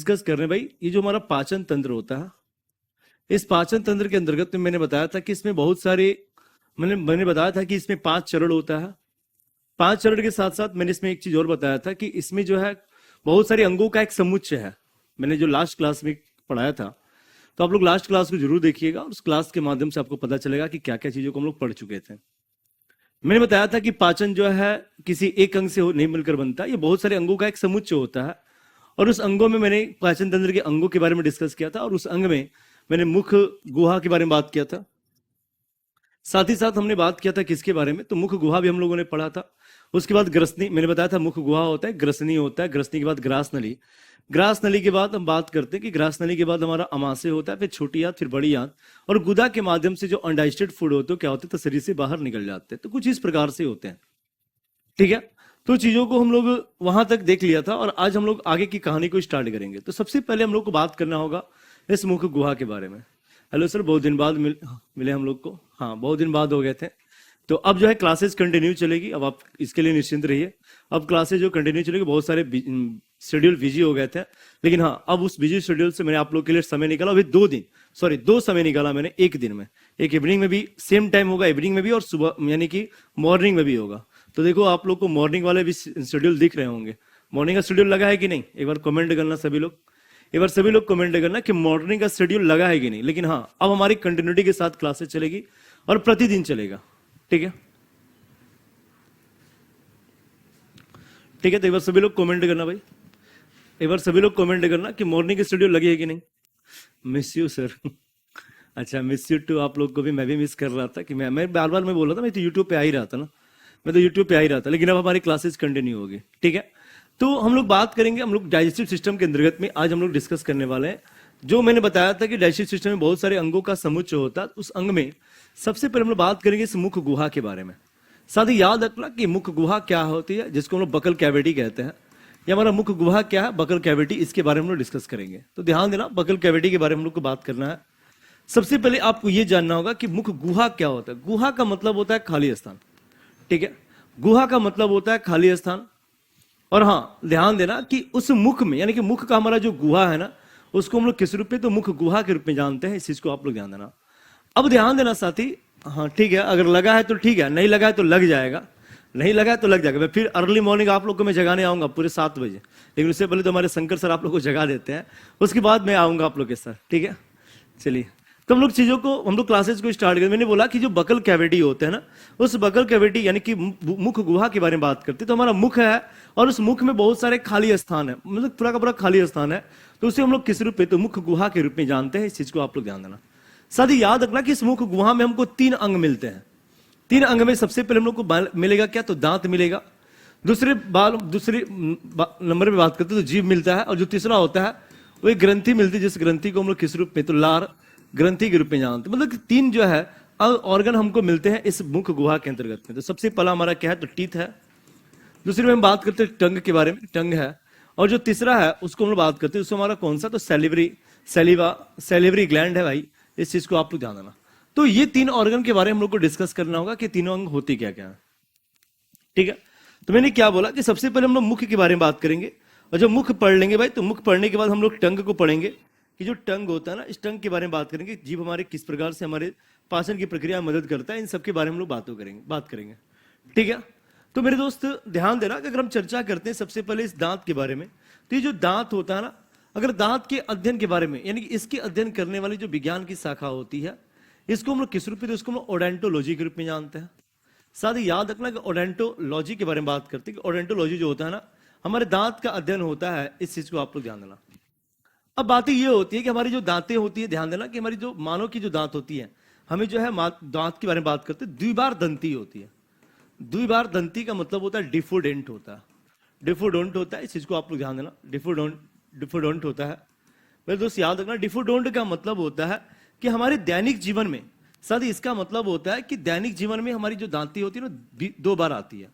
Discuss कर रहे हैं भाई, ये जो हमारा पाचन तंत्र होता है, इस पाचन तंत्र के अंतर्गत में मैंने बताया था कि इसमें बहुत सारे मैंने बताया था कि इसमें 5 चरण होता है। 5 चरण के साथ साथ मैंने इसमें एक चीज और बताया था कि इसमें जो है बहुत सारे अंगों का एक समुच्चय है। मैंने जो लास्ट क्लास में पढ़ाया था, तो आप लोग लास्ट क्लास को जरूर देखिएगा और उस क्लास के माध्यम से आपको पता चलेगा कि क्या क्या चीजों को हम लोग पढ़ चुके थे। मैंने बताया था कि पाचन जो है किसी एक अंग से नहीं मिलकर बनता, ये बहुत सारे अंगों का एक समुच्चय होता है। और उस अंगों में मैंने पाचन तंत्र के अंगों के बारे में डिस्कस किया था, और उस अंग में मैंने मुख गुहा के बारे में बात किया था। साथ ही साथ हमने बात किया था किसके बारे में, तो मुख गुहा भी हम लोगों ने पढ़ा था। उसके बाद ग्रसनी, मैंने बताया था मुख गुहा होता है, ग्रसनी होता है, ग्रसनी के बाद ग्रास नली, ग्रास नली के बाद हम बात करते हैं कि ग्रास नली के बाद हमारा अमाशय होता है, फिर छोटी आंत, फिर बड़ी आंत, और गुदा के माध्यम से जो अनडाइजेस्टेड फूड होते हैं क्या होते हैं, तो शरीर से बाहर निकल जाते हैं। तो कुछ इस प्रकार से होते हैं, ठीक है। तो चीजों को हम लोग वहां तक देख लिया था, और आज हम लोग आगे की कहानी को स्टार्ट करेंगे। तो सबसे पहले हम लोग को बात करना होगा इस मुख गुहा के बारे में। हेलो सर, बहुत दिन बाद मिले हम लोग को। हाँ, बहुत दिन बाद हो गए थे। तो अब जो है क्लासेस कंटिन्यू चलेगी, अब आप इसके लिए निश्चिंत रहिए। अब क्लासेस जो कंटिन्यू चलेगी, बहुत सारे शेड्यूल बिजी हो गए थे, लेकिन हाँ, अब उस बिजी शेड्यूल से मैंने आप लोग के लिए समय निकाला। अभी 2 समय निकाला मैंने एक दिन में। एक इवनिंग में भी सेम टाइम होगा, इवनिंग में भी, और सुबह यानी कि मॉर्निंग में भी होगा। तो देखो, आप लोग को मॉर्निंग वाले भी शेड्यूल दिख रहे होंगे। मॉर्निंग का शेड्यूल लगा है कि नहीं, एक बार कमेंट करना सभी लोग। एक बार सभी लोग कमेंट करना कि मॉर्निंग का शेड्यूल लगा है कि नहीं। लेकिन हाँ, अब हमारी कंटिन्यूटी के साथ क्लासेस चलेगी और प्रतिदिन चलेगा, ठीक है। ठीक है, तो एक बार सभी लोग कमेंट करना भाई, एक बार सभी लोग कमेंट करना कि मॉर्निंग का शेड्यूल लगी है कि नहीं। Miss you sir. अच्छा, मिस यू टू आप लोग को भी। मैं भी मिस कर रहा था कि मैं बार बार मैं बोल रहा था, मैं तो यूट्यूब पे आ ही रहा था ना, मैं तो यूट्यूब पे आ ही रहा था। लेकिन अब हमारी क्लासेस कंटिन्यू होगी, ठीक है। तो हम लोग बात करेंगे, हम लोग डाइजेस्टिव सिस्टम के अंतर्गत में आज हम लोग डिस्कस करने वाले हैं। जो मैंने बताया था कि डाइजेस्टिव सिस्टम में बहुत सारे अंगों का समुच्चय होता है। उस अंग में सबसे पहले हम लोग बात करेंगे इस मुख गुहा के बारे में। साथ ही याद रखना कि मुख गुहा क्या होती है, जिसको हम लोग बकल कैविटी कहते हैं। या हमारा मुख गुहा क्या है, बकल कैविटी, इसके बारे में हम लोग डिस्कस करेंगे। तो ध्यान देना, बकल कैविटी के बारे में हम लोग को बात करना है। सबसे पहले आपको यह जानना होगा कि मुख गुहा क्या होता है। गुहा का मतलब होता है खाली स्थान, ठीक है। गुहा का मतलब होता है खाली स्थान। और हाँ, ध्यान देना कि उस मुख में, यानी कि मुख का हमारा जो गुहा है ना, उसको हम लोग किस रूप में, तो मुख गुहा के रूप में जानते हैं। इस चीज को आप लोग ध्यान देना। अब ध्यान देना साथी, हाँ ठीक है, अगर लगा है तो ठीक है, नहीं लगा है तो लग जाएगा, नहीं लगा है तो लग जाएगा। मैं फिर अर्ली मॉर्निंग आप लोग को मैं जगाने आऊंगा पूरे 7 बजे, लेकिन उससे पहले तो हमारे शंकर सर आप लोग को जगा देते हैं, उसके बाद मैं आऊंगा आप लोग के साथ, ठीक है। चलिए, तो हम लोग चीजों को, हम लोग क्लासेस को स्टार्ट करें। मैंने बोला कि जो बकल कैविटी होते हैं ना, उस बकल कैविटी यानी कि मुख गुहा के बारे में बात करते हैं। तो हमारा मुख है, और उस मुख में बहुत सारे खाली स्थान है, मतलब पूरा का पूरा खाली स्थान है। तो उसे हम लोग किस रूप में, तो मुख गुहा के रूप में जानते हैं। इस चीज को आप लोग ध्यान देना। साथ ही याद रखना कि इस मुख गुहा में हमको 3 अंग मिलते हैं। 3 अंग में सबसे पहले हम लोग को मिलेगा क्या, तो दांत मिलेगा। दूसरे नंबर पे बात करते हैं तो जीभ मिलता है। और जो तीसरा होता है वो एक ग्रंथि मिलती है, जिस ग्रंथि को हम लोग किस रूप में, तो लार ग्रंथि के रूप में जानते हैं। मतलब 3 जो है ऑर्गन हमको मिलते हैं इस मुख गुहा के अंतर्गत में। तो सबसे पहला हमारा क्या है, तो टीथ है। दूसरे में हम बात करते हैं टंग के बारे में, टंग है। और जो तीसरा है उसको हम लोग बात करते हैं, उसको हमारा कौन सा, तो सैलिवरी ग्लैंड है भाई। इस चीज को आप लोग ध्यान देना। तो ये 3 ऑर्गन के बारे में हम लोग को डिस्कस करना होगा कि तीनों अंग होते क्या क्या है, ठीक है। तो मैंने क्या बोला कि सबसे पहले हम लोग मुख के बारे में बात करेंगे, और जब मुख पढ़ लेंगे भाई, तो मुख पढ़ने के बाद हम लोग टंग को पढ़ेंगे कि जो टंग होता है ना, इस टंग के बारे में बात करेंगे। जीभ हमारे किस प्रकार से हमारे पाचन की प्रक्रिया में मदद करता है, इन सब के बारे में हम लोग बात करेंगे, ठीक है। तो मेरे दोस्त ध्यान देना कि अगर हम चर्चा करते हैं सबसे पहले इस दांत के बारे में, तो ये जो दांत होता है ना, अगर दांत के अध्ययन के बारे में, यानी कि इसके अध्ययन करने वाली जो विज्ञान की शाखा होती है, इसको हम लोग किस रूप में, तो इसको हम लोग ओडेंटोलॉजी के रूप में जानते हैं। साथ ही याद रखना कि ओडेंटोलॉजी के बारे में बात करते हैं कि ओडेंटोलॉजी जो होता है ना, हमारे दांत का अध्ययन होता है। इस चीज को आप लोग ध्यान देना। अब बात ये होती है कि हमारी जो दांतें होती है, ध्यान देना कि हमारी जो मानव की जो दांत होती है, हमें जो है दांत के बारे में बात करते हैं, द्विबार दंती होती है। द्विबार दंती का मतलब होता है डिफोडेंट होता है, डिफोडोंट होता है। इस चीज को आप लोग ध्यान देना, डिफोडोंट होता है। मेरे दोस्त याद रखना, डिफोडोंट का मतलब होता है कि हमारे दैनिक जीवन में, साथ ही इसका मतलब होता है कि दैनिक जीवन में हमारी जो दांती होती है ना, 2 बार आती है।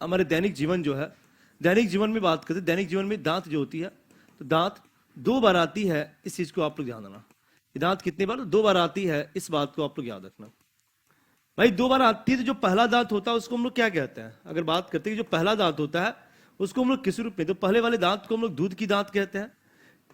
हमारे दैनिक जीवन जो है, दैनिक जीवन में बात करते हैं, दैनिक जीवन में दांत जो होती है, तो दांत 2 बार आती है। इस चीज को आप लोग ध्यान देना। दांत कितने बार, 2 बार आती है। इस बात को आप लोग याद रखना भाई। 2 बार आती है, तो जो पहला दांत होता है उसको हम लोग क्या कहते हैं, अगर बात करते हैं कि जो पहला दांत होता है उसको हम लोग किस रूप में, तो पहले वाले दांत को हम लोग दूध की दांत कहते हैं।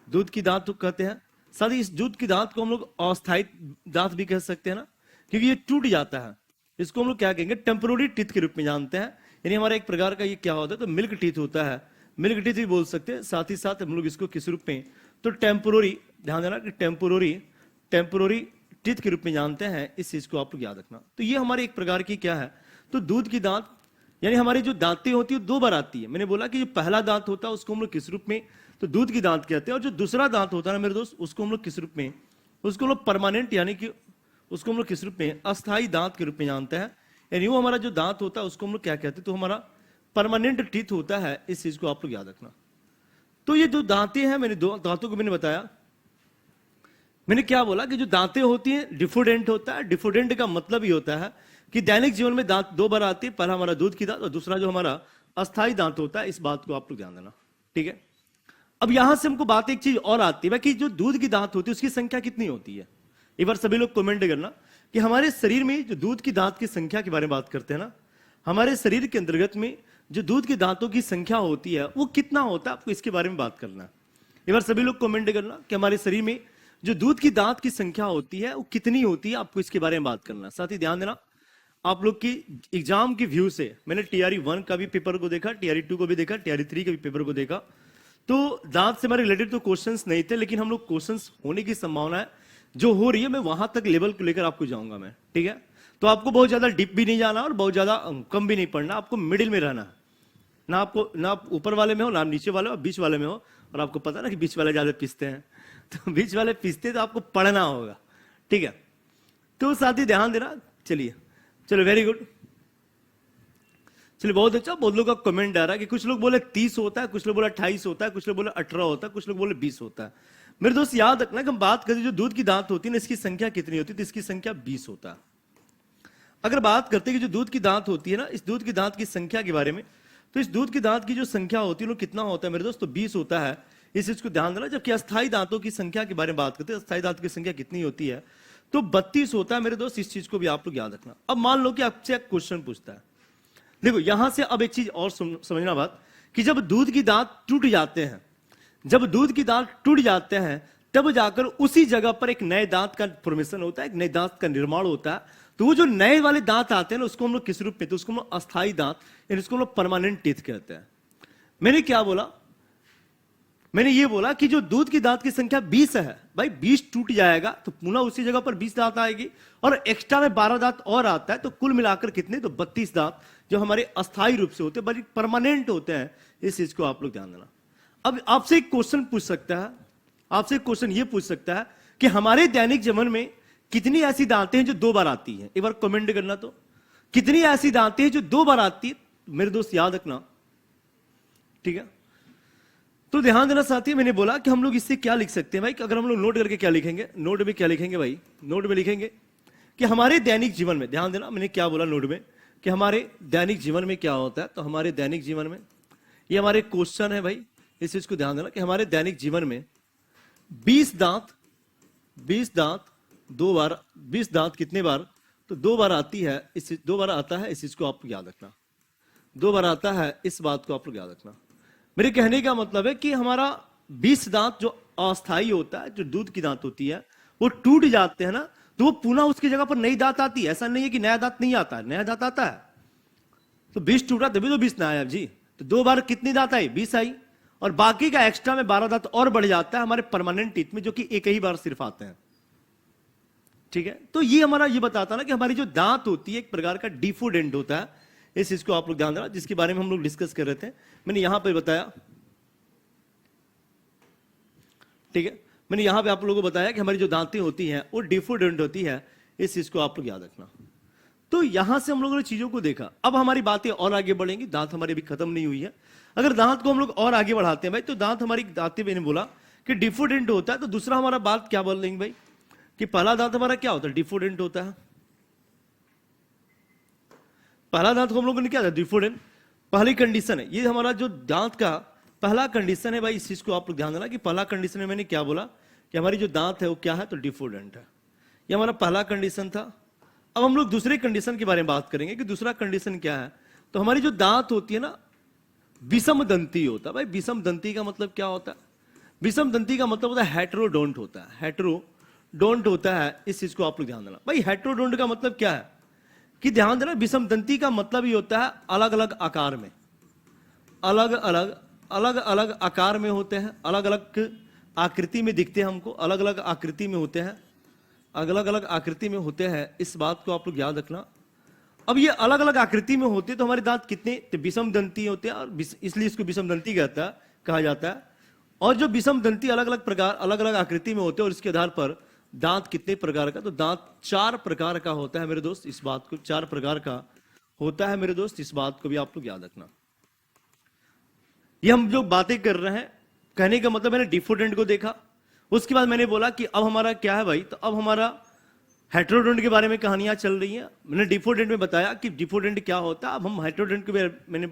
दूध की दांत कहते हैं। साथ ही इस दूध की दांत को हम लोग अस्थायी दांत भी कह सकते हैं ना, क्योंकि ये टूट जाता है। इसको हम लोग क्या कहेंगे, टेम्पोररी टीथ के रूप में जानते हैं। यानी हमारा एक प्रकार का ये क्या होता है, तो मिल्क टीथ होता है, मिल्क टीथ भी बोल सकते हैं। साथ ही साथ हम लोग इसको किस रूप में, तो टेम्पोररी, ध्यान देना कि टेम्पोररी टीथ के रूप में जानते हैं। इस चीज को आप लोग याद रखना। तो ये हमारे एक प्रकार की क्या है, तो दूध की दांत, यानी हमारी जो दांतें होती है दो बार आती है। मैंने बोला कि जो पहला दांत होता है उसको हम लोग किस रूप में, तो दूध की दांत कहते हैं। और जो दूसरा दांत होता है ना मेरे दोस्त, उसको हम लोग किस रूप में, उसको हम लोग परमानेंट, यानी कि उसको हम लोग किस रूप में, अस्थायी दांत के रूप में जानते हैं। यानी वो हमारा जो दांत होता है उसको हम लोग क्या कहते हैं, तो हमारा परमानेंट टीथ होता है। इस चीज को आप लोग याद रखना। तो ये जो दांतें हैं, मैंने दो दांतों को मैंने बताया। मैंने क्या बोला कि जो दांतें होती हैं डिफोडेंट होता है। डिफोडेंट का मतलब ही होता है कि दैनिक जीवन में दांत दो बार आती है, पहला हमारा दूध की दांत और दूसरा जो हमारा अस्थायी दांत होता है। इस बात को आप लोग ध्यान देना, ठीक है। अब यहां से हमको बात एक चीज और आती है कि जो दूध की दांत होती है उसकी संख्या कितनी होती है। एक बार सभी लोग कमेंट करना कि हमारे शरीर में जो दूध की दांत की संख्या के बारे में बात करते हैं ना, हमारे शरीर के अंतर्गत में जो दूध की दांतों की संख्या होती है वो कितना होता है, आपको इसके बारे में बात करना है। एक बार सभी लोग कमेंट करना कि हमारे शरीर में जो दूध की दांत की संख्या होती है वो कितनी होती है, आपको इसके बारे में बात करना। साथ ही ध्यान देना, आप लोग की एग्जाम की व्यू से मैंने टीआरई 1 का भी पेपर को देखा, टीआरई 2 को भी देखा, टीआरई 3 के भी पेपर को देखा। तो दांत से हमारे रिलेटेड तो क्वेश्चंस नहीं थे, लेकिन हम लोग क्वेश्चंस होने की संभावना है जो हो रही है, मैं वहां तक लेवल को लेकर आपको जाऊंगा मैं, ठीक है। तो आपको बहुत ज्यादा डीप भी नहीं जाना और बहुत ज्यादा कम भी नहीं पढ़ना, आपको मिडिल में रहना है। ना आपको, ना आप ऊपर वाले में हो, ना नीचे वाले हो, बीच वाले में हो। और आपको पता ना कि बीच वाले ज्यादा पिसते हैं, तो बीच वाले पिसते तो आपको पढ़ना होगा, ठीक है। तो साथ ही ध्यान देना। चलिए, चलो, वेरी गुड। चलिए, बहुत अच्छा। बहुत लोगों का कमेंट आ रहा है कि कुछ लोग बोले 30 होता है, कुछ लोग बोले 28 होता है, कुछ लोग बोले 18 होता है, कुछ लोग बोले 20 होता है। मेरे दोस्त याद रखना कि हम बात करें जो दूध की दांत होती है ना, इसकी संख्या कितनी होती है, तो इसकी संख्या 20 होता है। अगर बात करते हैं कि जो दूध की दांत होती है ना, इस दूध की दांत की संख्या के बारे में, तो इस दूध की दांत की जो संख्या होती है वो कितना होता है मेरे दोस्त, तो 20 होता है। इस चीज को ध्यान देना। जबकि अस्थायी दांतों की संख्या के बारे में बात करते हैं, अस्थायी दांतों की संख्या कितनी होती है, तो 32 होता है मेरे दोस्त। इस चीज को भी आप लोग याद रखना। अब मान लो कि आपसे एक क्वेश्चन पूछता है, देखो यहां से अब एक चीज और समझना बात, कि जब दूध की दांत टूट जाते हैं, जब दूध की दांत टूट जाते हैं तब जाकर उसी जगह पर एक नए दांत का फॉर्मेशन होता है, एक नए दांत का निर्माण होता है। तो वो जो नए वाले दांत आते हैं ना, उसको हम लोग किस रूप में, तो उसको हम लोग अस्थायी दांत, यानी उसको हम लोग परमानेंट टीथ कहते हैं। मैंने क्या बोला, मैंने ये बोला कि जो दूध की दांत की संख्या 20 है भाई, 20 टूट जाएगा तो पुनः उसी जगह पर 20 दांत आएगी, और एक्स्ट्रा में 12 दांत और आता है, तो कुल मिलाकर कितने, तो 32 दांत जो हमारे अस्थायी रूप से होते हैं, बल्कि परमानेंट होते हैं। इस चीज को आप लोग ध्यान देना। अब आपसे एक क्वेश्चन पूछ सकता है, आपसे एक क्वेश्चन ये पूछ सकता है कि हमारे दैनिक जीवन में कितनी ऐसी दांतें हैं जो 2 बार आती हैं। एक बार कमेंट करना, तो कितनी ऐसी दांतें हैं जो 2 बार आती है मेरे दोस्त, याद रखना, ठीक है। तो ध्यान देना साथी, मैंने बोला कि हम लोग इससे क्या लिख सकते हैं भाई, अगर हम लोग नोट करके क्या लिखेंगे, नोट में क्या लिखेंगे भाई, नोट में लिखेंगे कि हमारे दैनिक जीवन में, ध्यान देना मैंने क्या बोला नोट में, कि हमारे दैनिक जीवन में क्या होता है। तो हमारे दैनिक जीवन में, ये हमारे क्वेश्चन है भाई, इस चीज को ध्यान देना कि हमारे दैनिक जीवन में 20 दांत 2 बार, 20 दांत कितने बार, तो 2 बार आती है, 2 बार आता है। इस चीज को आप याद रखना, 2 बार आता है, इस बात को आप लोग याद रखना। मेरे कहने का मतलब है कि हमारा 20 दांत जो अस्थायी होता है, जो दूध की दांत होती है, वो टूट जाते हैं ना, तो वो पुनः उसकी जगह पर नई दांत आती है। ऐसा नहीं है कि नया दांत नहीं आता है, नया दांत आता है। तो 20 टूटा तभी तो 20 ना आया जी। तो 2 बार कितनी दांत आई, 20 आई, और बाकी का एक्स्ट्रा में 12 दांत और बढ़ जाता है हमारे परमानेंट टीथ में, जो कि एक ही बार सिर्फ आते हैं, ठीक है। तो ये हमारा ये बताता ना कि हमारी जो दांत होती है एक प्रकार का डिफोडेंट होता है। इस चीज को आप लोग ध्यान देना, जिसके बारे में हम लोग डिस्कस कर रहे थे, मैंने यहां पे बताया, ठीक है। मैंने यहां पे आप लोगों को बताया कि हमारी जो दांतें होती हैं वो डिफोडेंट होती है। इस चीज को आप लोग याद रखना। तो यहां से हम लोगों ने चीजों को देखा। अब हमारी बातें और आगे बढ़ेंगी, दांत हमारी अभी खत्म नहीं हुई है। अगर दांत को हम लोग और आगे बढ़ाते हैं भाई, तो दांत हमारी दांतें, मैंने बोला कि डिफोडेंट होता है। तो दूसरा हमारा बात क्या बोल लेंगे भाई, कि पहला दांत हमारा क्या होता है, डिफोडेंट होता है। पहला दांत को हम लोगों ने क्या था, डिफोडेंट, पहली कंडीशन है। ये हमारा जो दांत का पहला कंडीशन है भाई, इस चीज को आप लोग ध्यान देना कि पहला कंडीशन में मैंने क्या बोला कि हमारी जो दांत है वो क्या है, तो डिफोडेंट है। ये हमारा पहला कंडीशन था। अब हम लोग दूसरे कंडीशन के बारे में बात करेंगे कि दूसरा कंडीशन क्या है। तो हमारी जो दांत होती है ना, विषम दंती होता है भाई। विषम दंती का मतलब क्या होता है, विषम दंती का मतलब होता है हेटेरोडोंट होता है, हेटेरोडोंट होता है। इस चीज को आप लोग ध्यान देना भाई। हेटेरोडोंट का मतलब क्या है कि ध्यान देना, विषम दंती का मतलब ये होता है अलग अलग आकार में, अलग अलग अलग अलग आकार में होते हैं, अलग अलग आकृति में दिखते हैं हमको, अलग अलग आकृति में होते हैं, अलग अलग आकृति में होते हैं। इस बात को आप लोग याद रखना। अब ये अलग अलग आकृति में होते हैं तो हमारे दांत कितने, तो विषम दंती होते हैं, और इसलिए इसको विषम दंती कहा जाता है। और जो विषम दंती अलग अलग प्रकार, अलग अलग आकृति में होते हैं, और इसके आधार पर दांत कितने प्रकार का, तो दांत 4 प्रकार का होता है मेरे दोस्त। इस बात को 4 प्रकार का होता है मेरे दोस्त, इस बात को भी आप लोग याद रखना। ये हम जो बातें कर रहे हैं, कहने का मतलब मैंने डिफोडेंट को देखा, उसके बाद मैंने बोला कि अब हमारा क्या है भाई, तो अब हमारा हेटेरोडोंट के बारे में कहानियां चल रही हैं। मैंने डिफोडेंट में बताया कि डिफोडेंट क्या होता है। अब हम हेटेरोडोंट के बारे में मैंने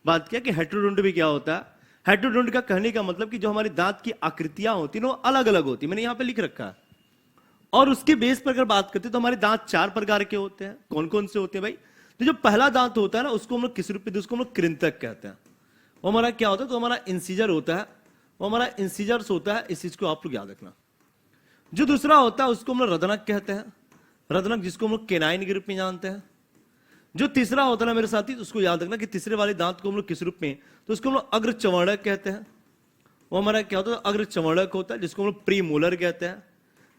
बात किया कि हेटेरोडोंट भी क्या होता है। हेटेरोडोंट का कहने का मतलब कि जो हमारे दांत की आकृतियां होती हैं वो अलग अलग होती है, मैंने यहां पे लिख रखा है। और उसके बेस पर अगर बात करते हैं तो हमारे दांत 4 प्रकार के होते हैं। कौन कौन से होते हैं भाई, तो जो पहला दांत होता है ना, उसको हम लोग किस रूप में, उसको हम लोग कृंतक कहते हैं। वो हमारा क्या होता है, तो हमारा इंसीजर होता है, वो हमारा इंसीजर्स होता है। इस चीज को आप लोग याद रखना। जो दूसरा होता है उसको हम लोग रदनक कहते हैं, रदनक, जिसको हम लोग केनाइन के रूप में जानते हैं। जो तीसरा होता है ना मेरे साथी, उसको याद रखना कि तीसरे वाले दांत को हम लोग किस रूप में, तो उसको हम लोग अग्र चवर्णक कहते हैं। वो हमारा क्या होता है, अग्र चवर्णक होता है, जिसको हम लोग प्रीमोलर कहते हैं।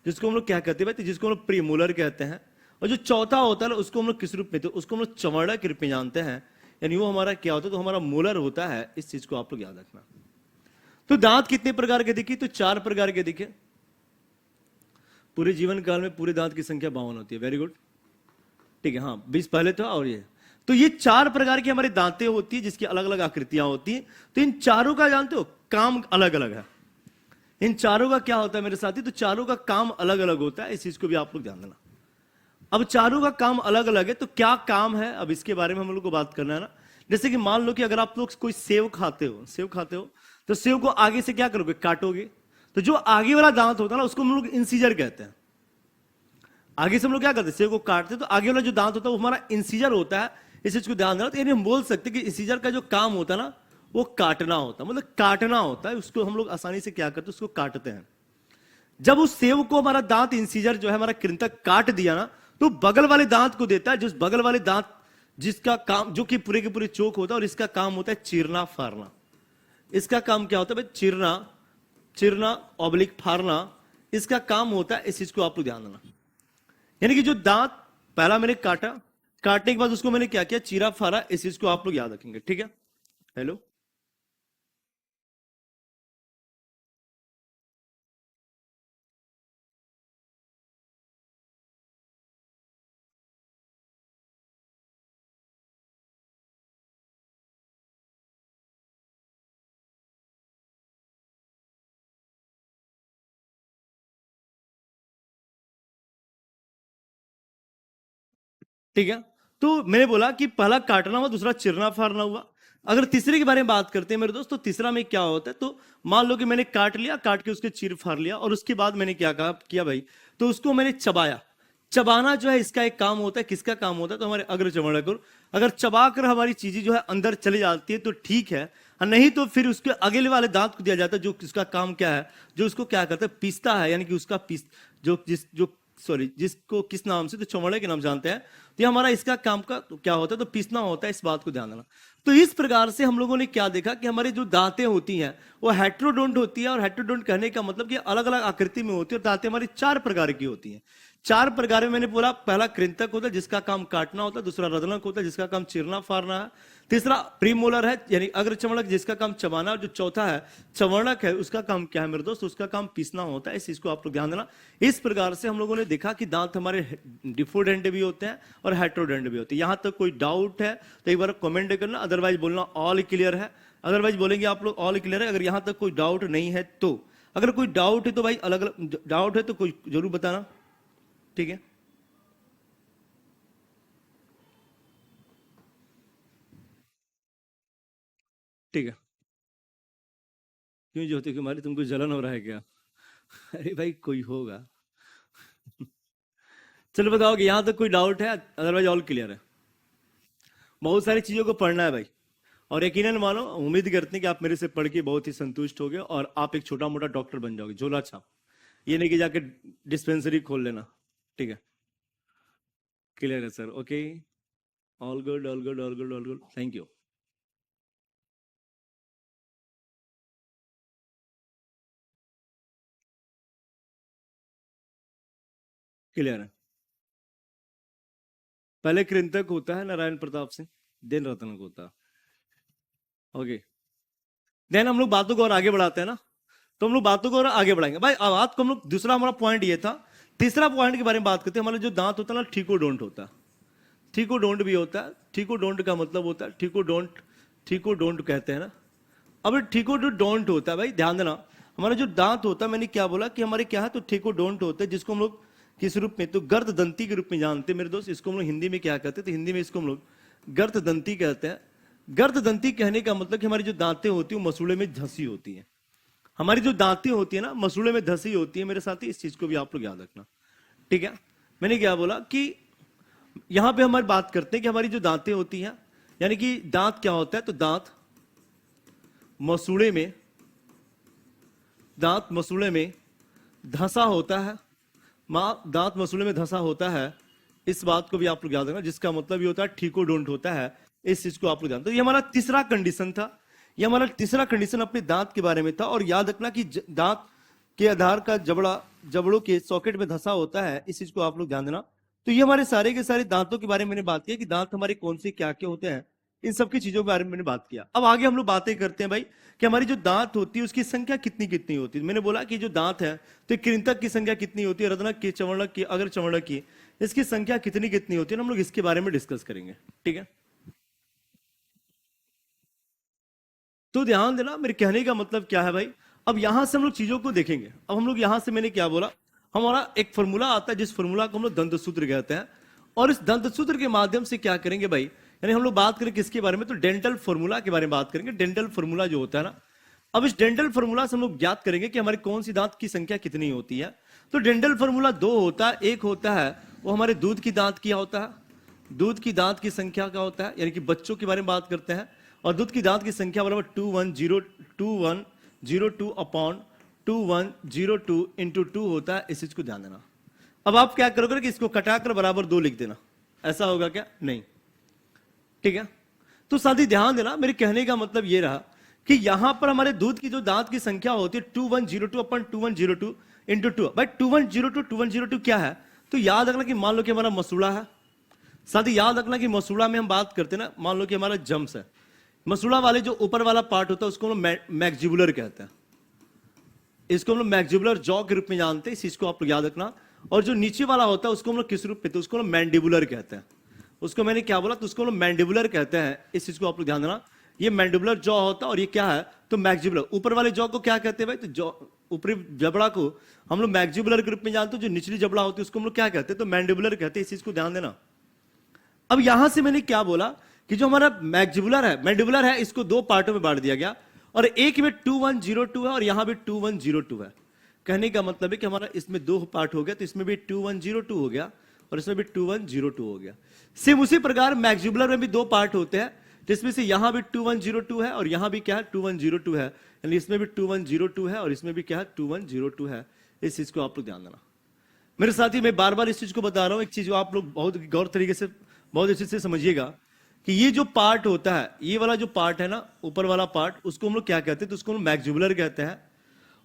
जिसको हम लोग क्या कहते हैं भाई, जिसको हम लोग प्रीमोलर कहते हैं। और जो चौथा होता है ना, उसको हम लोग किस रूप में, तो उसको हम लोग चवर्णक के रूप में जानते हैं। यानी वो हमारा क्या होता है, तो हमारा मोलर होता है। इस चीज को आप लोग याद रखना। तो दांत कितने प्रकार के दिखे, तो 4 प्रकार के दिखे। पूरे जीवन काल में पूरे दांत की संख्या 52 होती है। वेरी गुड, ठीक है। हाँ, 20 पहले था और ये, तो ये 4 प्रकार की हमारी दांतें होती है, जिसकी अलग अलग आकृतियां होती हैं। तो इन चारों का जानते हो काम अलग अलग है। इन चारों का क्या होता है मेरे साथी, तो चारों का काम अलग अलग होता है। इस चीज को भी आप लोग ध्यान देना। अब चारों का काम अलग अलग है, तो क्या काम है, अब इसके बारे में हम लोग को बात करना है ना। जैसे कि मान लो कि अगर आप लोग कोई सेव खाते हो, तो सेव को आगे से क्या करोगे, काटोगे। तो जो आगे वाला दांत होता है ना, उसको हम लोग इंसीजर कहते हैं। आगे से हम लोग क्या करते हैं, सेव को काटते हैं, तो आगे वाला जो दांत होता है वो हमारा इंसीजर होता है। इस चीज को ध्यान देना। तो यानी हम बोल सकते हैं कि इंसीजर का जो काम होता है ना, वो काटना होता है, मतलब काटना होता है। उसको हम लोग आसानी से क्या करते हैं, उसको काटते हैं। जब उस सेव को हमारा दांत इंसीजर जो है हमारा कृंतक काट दिया ना, तो बगल वाले दांत को देता है, जिस बगल वाले दांत, जिसका काम, जो कि पूरे के पूरे चोक होता है, और इसका काम होता है चीरना फाड़ना। इसका काम क्या होता है भाई, चीरना ऑब्लिक फाड़ना, इसका काम होता है। इस चीज को आप लोग ध्यान देना। यानी कि जो दांत पहला मैंने काटा, काटने के बाद उसको मैंने क्या किया, चीरा फाड़ा। इस चीज को आप लोग याद रखेंगे, ठीक है। हेलो, ठीक है। तो मैंने बोला कि पहला काटना हुआ, दूसरा चिरना फाड़ना हुआ। अगर तीसरे के बारे में बात करते हैं मेरे दोस्त, तो तीसरा में क्या होता है, तो मान लो कि मैंने काट लिया, काट के उसके चीर फाड़ लिया, और उसके बाद मैंने क्या किया भाई, तो उसको मैंने चबाया। चबाना जो है इसका एक काम होता है। किसका काम होता है, तो हमारे अग्र चमड़क। अगर चबा कर हमारी चीजें जो है अंदर चली जाती है तो ठीक है, और नहीं तो फिर उसके अगले वाले दांत को दिया जाता है, जो उसका काम क्या है, जो उसको क्या करता है, पीसता है। यानी कि उसका पीस, जो सॉरी, जिसको किस नाम से, तो चमड़े के नाम जानते हैं। तो ये हमारा इसका काम का तो क्या होता है, तो पीसना होता है। इस बात को ध्यान देना। तो इस प्रकार से हम लोगों ने क्या देखा कि हमारे जो दांतें होती हैं वो हेट्रोडोंट होती है। और हेट्रोडोंट कहने का मतलब कि अलग अलग आकृति में होती है। और दांतें हमारी 4 प्रकार की होती हैं। 4 प्रकार में मैंने बोला, पहला कृंतक होता है जिसका काम काटना होता है, दूसरा रदनक होता है जिसका काम चीरना फाड़ना है, तीसरा प्रीमोलर है यानी अग्र चमड़क जिसका काम चबाना, और जो चौथा है चवर्णक है, उसका काम क्या है मेरे दोस्त, उसका काम पीसना होता है। इस चीज को आप लोग ध्यान देना। इस प्रकार से हम लोगों ने देखा कि दांत हमारे डिफोडेंट भी होते हैं और हेट्रोडेंट भी होते हैं। यहां तक कोई डाउट है तो एक बार कमेंट करना, अदरवाइज बोलना ऑल क्लियर है। अदरवाइज बोलेंगे आप लोग ऑल क्लियर है। अगर यहां तक कोई डाउट नहीं है तो, अगर कोई डाउट है तो भाई अलग अलग डाउट है तो कोई जरूर बताना, ठीक है। ठीक है। क्यों ज्योति कुमारी, तुमको जलन हो रहा है क्या? अरे भाई कोई होगा। चलो बताओ कि यहां तक कोई डाउट है, अदरवाइज ऑल क्लियर है। बहुत सारी चीजों को पढ़ना है भाई, और यकीनन मानो, उम्मीद करते हैं कि आप मेरे से पढ़ के बहुत ही संतुष्ट होगे और आप एक छोटा मोटा डॉक्टर बन जाओगे, झोला छाप। ये नहीं कि जाके डिस्पेंसरी खोल लेना। ठीक है, क्लियर है sir? Okay, all good, all good, all good, all good, thank you. Clear है। पहले कृंतक होता है नारायण प्रताप सिंह, देन रत्नक होता है। ओके, देन हम लोग बातों को और आगे बढ़ाते हैं ना, तो हम लोग बातों को और आगे बढ़ाएंगे भाई। अब बात को हम लोग, दूसरा हमारा पॉइंट ये था, तीसरा पॉइंट के बारे में बात करते हैं। हमारा जो दांत होता है ना, ठीको डोंट होता है। ठीको डोंट भी होता है। ठीको डोंट का मतलब होता है ठीको डोंट, ठीको डोंट कहते हैं ना। अब ठीको जो डोंट होता है भाई, ध्यान देना, हमारा जो दांत होता है, मैंने क्या बोला कि हमारे क्या है, तो ठीको डोंट होता है, जिसको हम लोग किस रूप में, तो गर्द दंती के रूप में जानते हैं मेरे दोस्त। इसको हम लोग हिंदी में क्या कहते हैं, तो हिंदी में इसको हम लोग गर्द दंती कहते हैं। गर्द दंती कहने का मतलब कि हमारी जो दांतें होती है वो मसूड़े में धंसी होती है। हमारी जो दांतें होती है ना, मसूड़े में धंसी होती है मेरे साथी, इस चीज को भी आप लोग याद रखना। ठीक है, मैंने क्या बोला कि यहां पे हमारी बात करते हैं कि हमारी जो दांतें होती हैं, यानी कि दांत क्या होता है, तो दांत मसूड़े में, दांत मसूड़े में धंसा होता है। दांत मसूड़े में धंसा होता है, इस बात को भी आप लोग याद रखना, जिसका मतलब ये होता है ठीको डोंट होता है। इस चीज को आप लोग जानते। तो ये हमारा तीसरा कंडीशन था, ये हमारा तीसरा कंडीशन अपने दांत के बारे में था। और याद रखना कि दांत के आधार का जबड़ा जबड़ों के सॉकेट में धंसा होता है, इस चीज को आप लोग ध्यान देना। तो ये हमारे सारे के सारे दांतों के बारे में मैंने बात की कि दांत हमारे कौन से क्या क्या होते हैं, इन सब की चीजों के बारे में मैंने बात किया। अब आगे हम लोग बातें करते हैं भाई कि हमारी जो दांत होती है उसकी संख्या कितनी कितनी होती है। मैंने बोला कि जो दांत है, तो कृंतक की संख्या कितनी होती है, रत्नक की, चवर्णक की, अगर चवर्णक की, इसकी संख्या कितनी कितनी होती है, हम लोग इसके बारे में डिस्कस करेंगे। ठीक है, तो ध्यान देना, मेरे कहने का मतलब क्या है भाई। अब यहां से हम लोग चीजों को देखेंगे। अब हम लोग यहां से, मैंने क्या बोला, हमारा एक फॉर्मूला आता है, जिस फॉर्मूला को हम लोग दंत सूत्र कहते हैं। और इस दंत सूत्र के माध्यम से क्या करेंगे भाई, यानी हम लोग बात करें किसके बारे में, तो डेंटल फॉर्मूला के बारे में बात करेंगे। डेंटल फॉर्मूला जो होता है ना, अब इस डेंटल फॉर्मूला से हम लोग ज्ञात करेंगे कि हमारी कौन सी दांत की संख्या कितनी होती है। तो डेंटल फॉर्मूला दो होता है। एक होता है वो हमारे दूध की दांत क्या होता है, दूध की दांत की संख्या क्या होता है, यानी कि बच्चों के बारे में बात करते हैं। और दूध की दांत की संख्या बराबर 2102 अपॉन 2102 इंटू 2 होता है। इस चीज को ध्यान देना। अब आप क्या करोगे कि इसको कटाकर बराबर 2 लिख देना, ऐसा होगा क्या? नहीं। ठीक है, तो साथी ध्यान देना, मेरे कहने का मतलब ये रहा कि यहां पर हमारे दूध की जो दांत की संख्या होती है 2102 अपन 2102 इंटू 2। भाई 2102 क्या है, तो याद रखना कि मान लो कि हमारा मसूड़ा है। साथी याद रखना कि मसूड़ा में हम बात करते हैं ना, मान लो कि हमारा जम्स है, मसूड़ा वाले जो ऊपर वाला पार्ट होता है उसको हम लोग मैक्जिबुलर कहते हैं। इसको हम लोग मैक्जिबुलर जॉ के रूप में जानते हैं, इस चीज को आप लोग याद रखना। और जो नीचे वाला होता है उसको हम लोग किस रूप में, तो उसको हम लोग मैंडिबुलर कहते हैं। उसको मैंने क्या बोला, तो उसको हम लोग मैंडिबुलर कहते हैं। इस चीज को आप लोग ध्यान देना, ये मैंडिबुलर जॉ होता है और ये क्या है, तो मैक्जिबुलर। ऊपर वाले जॉ को क्या कहते हैं भाई, तो जॉ, ऊपरी जबड़ा को हम लोग मैक्जिबुलर के रूप में जानते हैं। जो निचली जबड़ा होती है उसको हम लोग क्या कहते हैं, तो मैंडिबुलर कहते हैं। इस चीज को ध्यान देना। अब यहां से मैंने क्या बोला कि जो हमारा मैक्जिबुलर है, मैंडिबुलर है, इसको दो पार्टों में बांट दिया गया और एक में 2102 है और यहां भी 2102 है। कहने का मतलब है कि हमारा इसमें दो पार्ट हो गया, तो इसमें भी 2102 हो गया और इसमें भी 2102 हो गया। सेम उसी प्रकार मैक्जिबुलर में भी दो पार्ट होते हैं, जिसमें से यहां भी 2102 है और यहां भी क्या है, 2102 है। यानी इसमें भी 2102 है और इसमें भी क्या है, 2102 है। इस चीज को आप लोग ध्यान देना। मेरे साथी, मैं बार बार इस चीज को बता रहा हूं, एक चीज आप लोग बहुत गौर तरीके से, बहुत अच्छे से समझिएगा कि ये जो पार्ट होता है, ये वाला जो पार्ट है ना, ऊपर वाला पार्ट, उसको हम लोग क्या कहते हैं, तो उसको हम मैक्जिबुलर कहते हैं।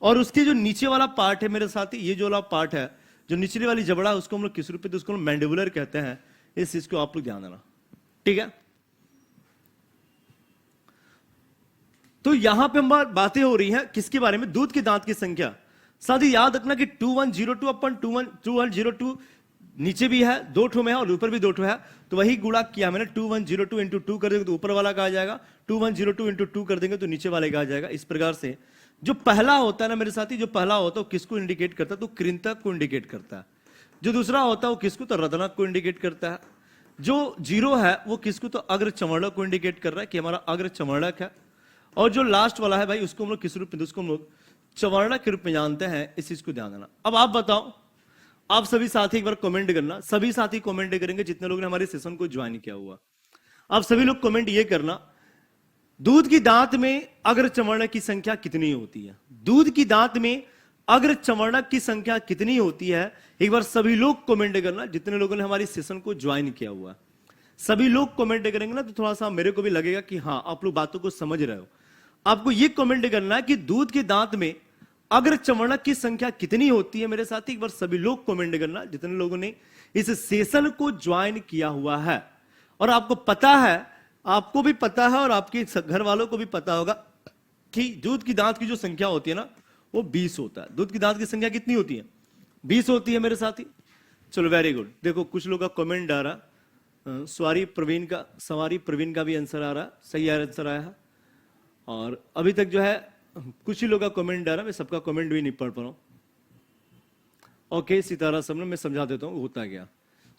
और उसके जो नीचे वाला पार्ट है मेरे साथी, ये जो वाला पार्ट है, जो निचली वाली जबड़ा, उसको हम लोग किस रूप में, तो उसको हम मैंडिबुलर कहते हैं। इस चीज को आप लोग ध्यान देना। ठीक है, तो यहां पे हम बातें हो रही हैं किसके बारे में, दूध के दांत की संख्या। साथी याद रखना कि 2102 अपन 2102 नीचे भी है, दो ठो में है और ऊपर भी दो ठो है, तो वही गुणा किया मैंने। 2102 इंटू 2 कर देंगे तो ऊपर वाला का आ जाएगा, 2102 इंटू 2 कर देंगे तो नीचे वाले का आ जाएगा। इस प्रकार से जो पहला होता है ना मेरे साथी, जो पहला होता है वो किसको इंडिकेट करता है, तो कृंतक को इंडिकेट करता है। जो दूसरा होता है वो किसको, तो रत्नक को इंडिकेट करता है। जो जीरो है वो किसको, तो अग्र चमड़क को इंडिकेट कर रहा है कि हमारा अग्र चमड़क है। और जो लास्ट वाला है भाई, उसको हम लोग किस रूप में, उसको हम लोग चवर्णक के रूप में जानते हैं। इस चीज को ध्यान देना। अब आप बताओ, आप सभी साथी एक बार कमेंट करना, सभी साथी कमेंट करेंगे जितने लोगों ने हमारे सेशन को ज्वाइन किया हुआ। आप सभी लोग कमेंट ये करना, दूध की दांत में अग्र चमड़क की संख्या कितनी होती है? दूध की दांत में अग्र चमड़क की संख्या कितनी होती है? एक बार सभी लोग कमेंट करना, जितने लोगों ने हमारी सेशन को ज्वाइन किया हुआ, सभी लोग कमेंट करेंगे ना तो थोड़ा सा मेरे को भी लगेगा कि हाँ आप लोग बातों को समझ रहे हो। आपको ये कमेंट करना है कि दूध के दांत में अग्र चमड़क की संख्या कितनी होती है। मेरे साथ एक बार सभी लोग कमेंट करना, जितने लोगों ने इस सेशन को ज्वाइन किया हुआ है। और आपको पता है, आपको भी पता है और आपके घर वालों को भी पता होगा कि दूध की दांत की जो संख्या होती है ना वो 20 होता है। दूध की दांत की संख्या कितनी होती है? 20 होती है मेरे साथी। चलो वेरी गुड। देखो कुछ लोग का कमेंट आ रहा, सवारी प्रवीण का भी आंसर आ रहा, सही आंसर आया है। और अभी तक जो है कुछ ही लोग का कमेंट आ रहा, मैं सबका कमेंट भी नहीं पढ़ पा रहा हूं। ओके सितारा सबने, मैं समझा देता हूं होता गया।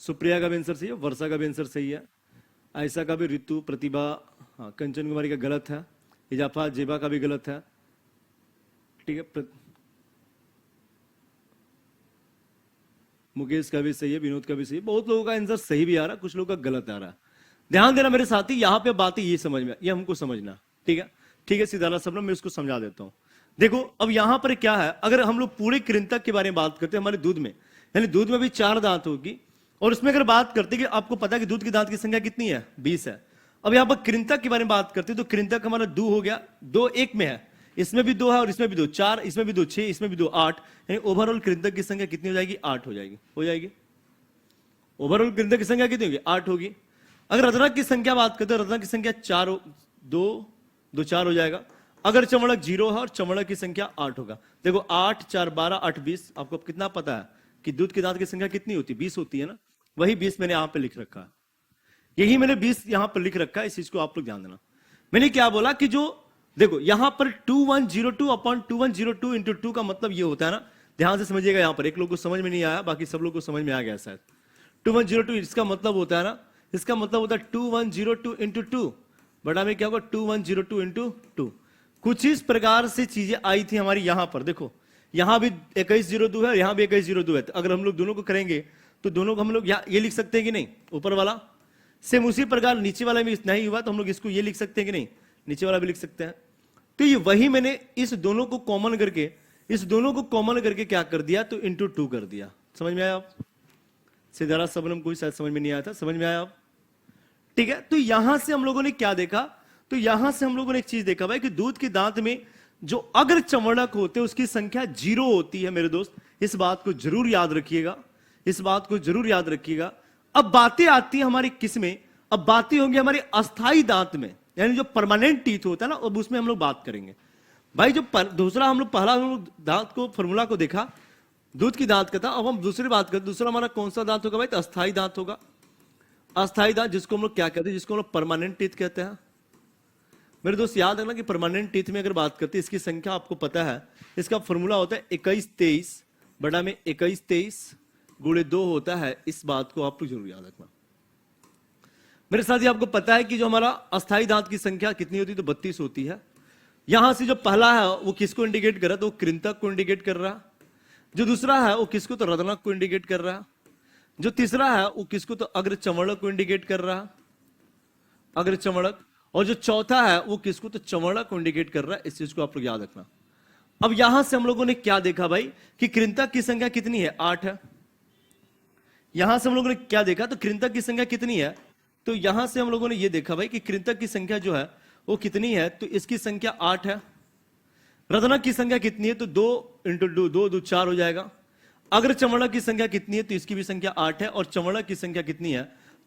सुप्रिया का भी आंसर सही है, वर्षा का भी आंसर सही है, ऐसा का भी, ऋतु, प्रतिभा, हाँ, कंचन कुमारी का गलत है, इजाफा जेबा का भी गलत है, ठीक है, मुकेश का भी सही है, विनोद का भी सही है। बहुत लोगों का आंसर सही भी आ रहा है, कुछ लोगों का गलत आ रहा है। ध्यान देना मेरे साथी, यहां पे बातें ये समझ में, ये हमको समझना, ठीक है ठीक है। सिद्धार्थ सब मैं इसको समझा देता हूं। देखो अब यहां पर क्या है, अगर हम लोग पूरे कृंतक के बारे में बात करते हैं, हमारे दूध में, यानी दूध में भी 4 दांत होगी, और उसमें अगर बात करते कि आपको पता है कि दूध की दांत की संख्या कितनी है? 20 है। अब यहां पर कृंतक के बारे में बात करते हैं तो कृंतक हमारा 2 हो गया, 2 एक में है, इसमें भी 2 है और इसमें भी 2, 4, इसमें भी 2, 6, इसमें भी 2, 8, यानी ओवरऑल कृंतक की संख्या कितनी हो जाएगी? 8 हो जाएगी, हो जाएगी। ओवरऑल कृंतक की संख्या कितनी होगी? 8 होगी। अगर रत्नक की संख्या बात करते हैं, रत्नक की संख्या 4, 2 4 हो जाएगा। अगर चमड़क 0 है और चमड़क की संख्या 8 होगा। देखो 8 4 12 8 20, आपको कितना पता है कि दूध के दांत की संख्या कितनी होती है? 20 होती है ना। वही 20 मैंने यहां पे लिख रखा है, यही मैंने 20 यहां पर लिख रखा है। इस चीज को आप लोग ध्यान देना। मैंने क्या बोला कि जो देखो यहां पर 2102 अपॉन 2102 इंटू 2 का मतलब ये होता है ना, ध्यान से समझिएगा। यहां पर एक लोग को समझ में नहीं आया, बाकी सब लोग को समझ में आ गया शायद। 2102 इसका मतलब होता है ना, इसका मतलब होता है 2102 इंटू 2 बड़ा में क्या होगा? 2102 इंटू 2। कुछ इस प्रकार से चीजें आई थी हमारी यहां पर। देखो यहां भी 2102 है, यहां भी 2102 है। अगर हम लोग दोनों को करेंगे तो दोनों को हम लोग ये लिख सकते हैं कि नहीं? ऊपर वाला सेम उसी प्रकार नीचे वाला भी नहीं हुआ तो हम लोग इसको ये लिख सकते हैं कि नहीं? नीचे वाला भी लिख सकते हैं। तो ये वही मैंने इस दोनों को कॉमन करके, इस दोनों को कॉमन करके क्या कर दिया? तो इंटू 2 कर दिया। समझ में आया आप? सिद्धार्थ सबनम कोई शायद समझ में नहीं आया था, समझ में आया आप? ठीक है। तो यहां से हम लोगों ने क्या देखा? तो यहां से हम लोगों ने एक चीज देखा भाई कि दूध के दांत में जो अग्र चमड़क होते हैं उसकी संख्या 0 होती है मेरे दोस्त। इस बात को जरूर याद रखिएगा, इस बात को जरूर याद रखिएगा। अब बातें आती है हमारी किस में? अब बातें होंगी हमारे अस्थाई दांत में, यानी जो परमानेंट टीथ होता है ना, अब उसमें हम लोग बात करेंगे भाई। जो दूसरा हम लोग पहला हम लोग दांत को फॉर्मूला को देखा, दूध की दांत का था। अब हम दूसरी बात करते, दूसरा हमारा कौन सा दांत होगा भाई? तो अस्थाई दांत होगा। अस्थाई दांत जिसको हम लोग क्या कहते हैं? जिसको हम लोग परमानेंट टीथ कहते हैं। मेरे दोस्त याद रखना कि परमानेंट टीथ में अगर बात करते हैं, इसकी संख्या आपको पता है, इसका फॉर्मूला होता है 2123 बड़ा में 2123 गुणे 2 होता है। इस बात को आप लोग जरूर याद रखना मेरे साथ ही। आपको पता है कि जो हमारा अस्थाई दांत की संख्या कितनी होती है? तो 32 होती है। यहां से जो पहला है वो किसको इंडिकेट कर रहा है? तो कृंतक को इंडिकेट कर रहा है। जो दूसरा है वो किसको? तो रत्नक को इंडिकेट कर रहा है। जो तीसरा है वो किसको? तो अग्र चमड़क को इंडिकेट कर रहा है, अग्र चमड़क। और जो चौथा है वो किसको? तो चमड़क को इंडिकेट कर रहा है। इस चीज को आप लोग याद रखना। अब यहां से हम लोगों ने क्या देखा भाई कि कृंतक की संख्या कितनी है? 8 है। यहां से हम लोगों ने क्या देखा? तो कृंतक की संख्या कितनी है? तो यहां से हम लोगों ने यह देखा भाई कि कृंतक की संख्या जो है वो कितनी है? तो इसकी संख्या 8 है। रत्नक की संख्या कितनी है? तो 2 इंटू 2 2 4 हो जाएगा। अग्र चमड़क की संख्या कितनी है? तो इसकी भी संख्या 8 है। और चमड़क की संख्या कितनी है?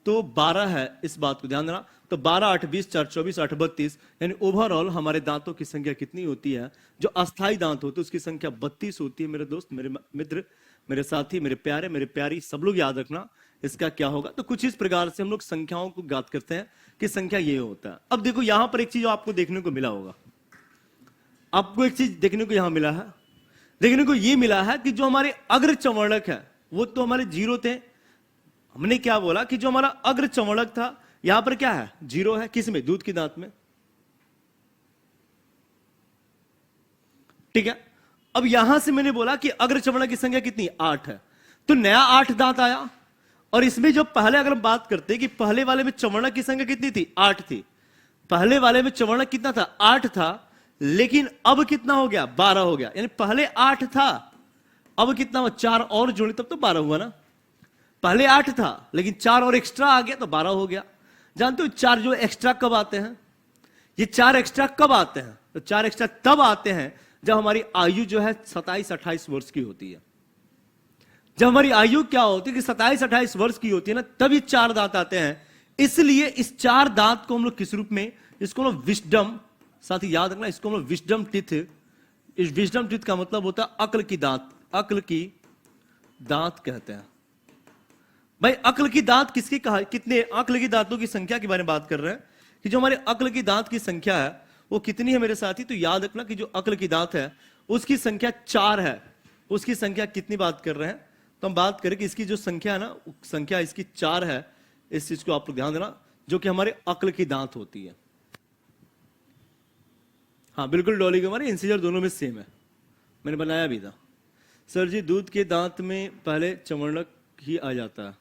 तो 12 है। इस बात को ध्यान देना। तो 12 8 20 4 24 8 32, यानी ओवरऑल हमारे दांतों की संख्या कितनी होती है? जो अस्थाई दांत होते हैं उसकी संख्या 32 होती है। मेरे दोस्त, मेरे मित्र, मेरे साथी, मेरे प्यारे, मेरे प्यारी, सब लोग याद रखना इसका क्या होगा। तो कुछ इस प्रकार से हम लोग संख्याओं को ज्ञात करते हैं कि संख्या ये होता है। अब देखो यहां पर एक चीज आपको देखने को मिला होगा, आपको एक चीज देखने को यहां मिला है, देखने को ये मिला है कि जो हमारे अग्र चमड़क है वो तो हमारे 0 थे। हमने क्या बोला कि जो हमारा अग्र चमड़क था यहां पर क्या है? 0 है। किस में? दूध की दांत में। ठीक है। अब यहां से मैंने बोला कि अग्र चमड़क की संख्या कितनी? 8 है। तो नया 8 दांत आया। और इसमें जो पहले अगर हम बात करते कि पहले वाले में चमड़क की संख्या कितनी थी? 8 थी। पहले वाले में चौवर्णक कितना था? 8 था, लेकिन अब कितना हो गया? 12 हो गया। यानी पहले 8 था, अब कितना हुआ? 4 और जोड़े तब तो 12 हुआ ना। पहले 8 था, लेकिन 4 और एक्स्ट्रा आ गया तो 12 हो गया। जानते हो 4 जो एक्स्ट्रा कब आते हैं? ये 4 एक्स्ट्रा कब आते हैं? तो 4 एक्स्ट्रा तब आते हैं जब हमारी आयु जो है 27-28 वर्ष की होती है। जब हमारी आयु क्या होती है कि 27-28 वर्ष की होती है ना, तब ये 4 दांत आते हैं। इसलिए इस 4 दांत को हम लोग किस रूप में, इसको हम लोग विजडम, साथ ही याद रखना इसको हम लोग विजडम टीथ। इस विजडम टीथ का मतलब होता है अक्ल की दांत, अक्ल की दांत कहते हैं। भाई अक्ल की दांत किसकी कहा? कितने अक्ल की दांतों की संख्या के बारे में बात कर रहे हैं कि जो हमारे अक्ल की दांत की संख्या है वो कितनी है मेरे साथी? तो याद रखना कि जो अक्ल की दांत है उसकी संख्या 4 है। उसकी संख्या कितनी बात कर रहे हैं? तो हम बात करें कि इसकी जो संख्या है ना, संख्या इसकी 4 है। इस चीज को आप लोग ध्यान देना, जो कि हमारे अक्ल की दांत होती है। हाँ बिल्कुल डॉली के हमारे इंसीजर दोनों में सेम है, मैंने बनाया भी था। सर जी दूध के दांत में पहले चमड़क ही आ जाता है।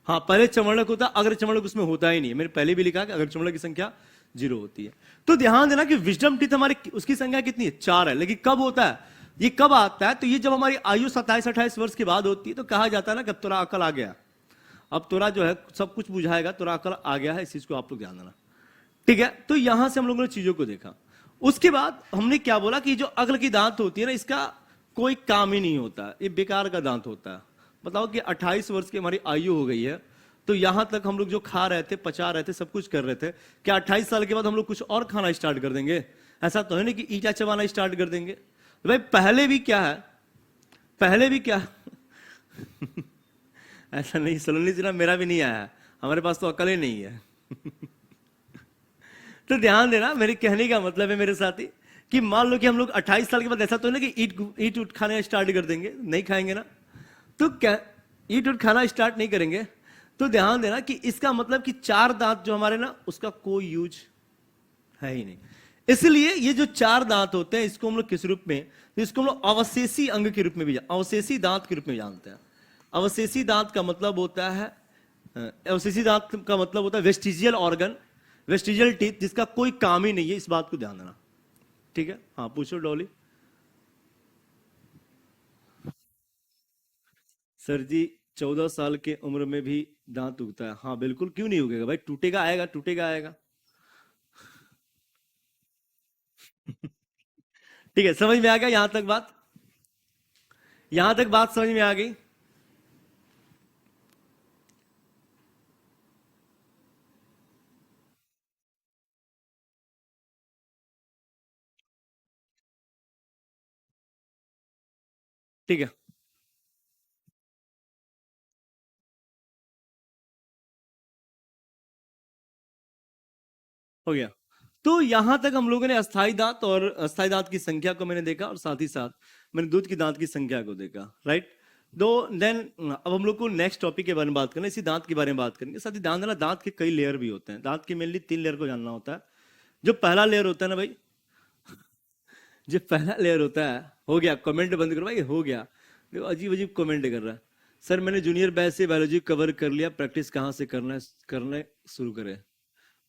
हाँ पहले चमड़क होता है, अगर चमड़क उसमें होता ही नहीं है। मैंने पहले भी लिखा कि अगर चमड़क की संख्या 0 होती है। तो ध्यान देना कि विजडम टीथ हमारी उसकी संख्या कितनी है? 4 है। लेकिन कब होता है? ये कब आता है? तो ये जब हमारी आयु 27-28 वर्ष के बाद होती है। तो कहा जाता है ना कि अब तोरा अकल आ गया, अब तोरा जो है सब कुछ बुझाएगा, तोरा अकल आ गया है। इस चीज को आप लोग ध्यान देना, ठीक है। तो यहां से हम लोगों ने चीजों को देखा। उसके बाद हमने क्या बोला कि जो अकल की दांत होती है ना, इसका कोई काम ही नहीं होता, ये बेकार का दांत होता है। बताओ कि 28 वर्ष की हमारी आयु हो गई है, तो यहां तक हम लोग जो खा रहे थे, पचा रहे थे, सब कुछ कर रहे थे, क्या 28 साल के बाद हम लोग कुछ और खाना स्टार्ट कर देंगे? ऐसा तो है नहीं कि ईटा चबाना स्टार्ट कर देंगे। तो भाई पहले भी क्या है, पहले भी क्या ऐसा नहीं, सलोनी जी ना, मेरा भी नहीं आया है, हमारे पास तो अकल ही नहीं है। तो ध्यान देना, मेरे कहने का मतलब है मेरे साथी कि मान लो कि हम लोग 28 साल के बाद ऐसा तो है ना कि ईट ईट उठ खाने स्टार्ट कर देंगे, नहीं खाएंगे ना। तो क्या ईट उठ खाना स्टार्ट नहीं करेंगे? तो ध्यान देना कि इसका मतलब कि 4 दांत जो हमारे ना, उसका कोई यूज है ही नहीं। इसलिए ये जो 4 दांत होते हैं, इसको हम लोग किस रूप में, तो इसको हम लोग अवशेषी अंग के रूप में भी, अवशेषी दांत के रूप में जानते हैं। अवशेषी दांत का मतलब होता है, अवशेषी दांत का मतलब होता है वेस्टिजियल ऑर्गन, वेस्टिजियल टीथ, जिसका कोई काम ही नहीं है। इस बात को ध्यान देना, ठीक है। हाँ पूछो डॉली। सर जी 14 साल के उम्र में भी दांत उगता है? हाँ बिल्कुल, क्यों नहीं उगेगा भाई, टूटेगा आएगा, टूटेगा आएगा। ठीक है, समझ में आ गया यहां तक बात? यहां तक बात समझ में आ गई? ठीक है, हो गया। तो यहां तक हम लोगों ने अस्थाई दांत और अस्थाई दांत की संख्या को मैंने देखा, और साथ ही साथ मैंने दूध की दांत की संख्या को देखा, राइट। दो देन अब हम लोग को नेक्स्ट टॉपिक के बारे में बात करना, इसी दांत के बारे में बात करेंगे। साथ ही ध्यान देना, दांत के कई लेयर भी होते हैं। दांत के मेनली 3 लेयर को जानना होता है। जो पहला लेयर होता है ना भाई, जो पहला लेयर होता है, हो गया कमेंट बंद करो भाई, हो गया। देखो अजीब अजीब कमेंट कर रहा है। सर मैंने जूनियर बैच से बायोलॉजी कवर कर लिया, प्रैक्टिस कहाँ से करना है, करने शुरू करें?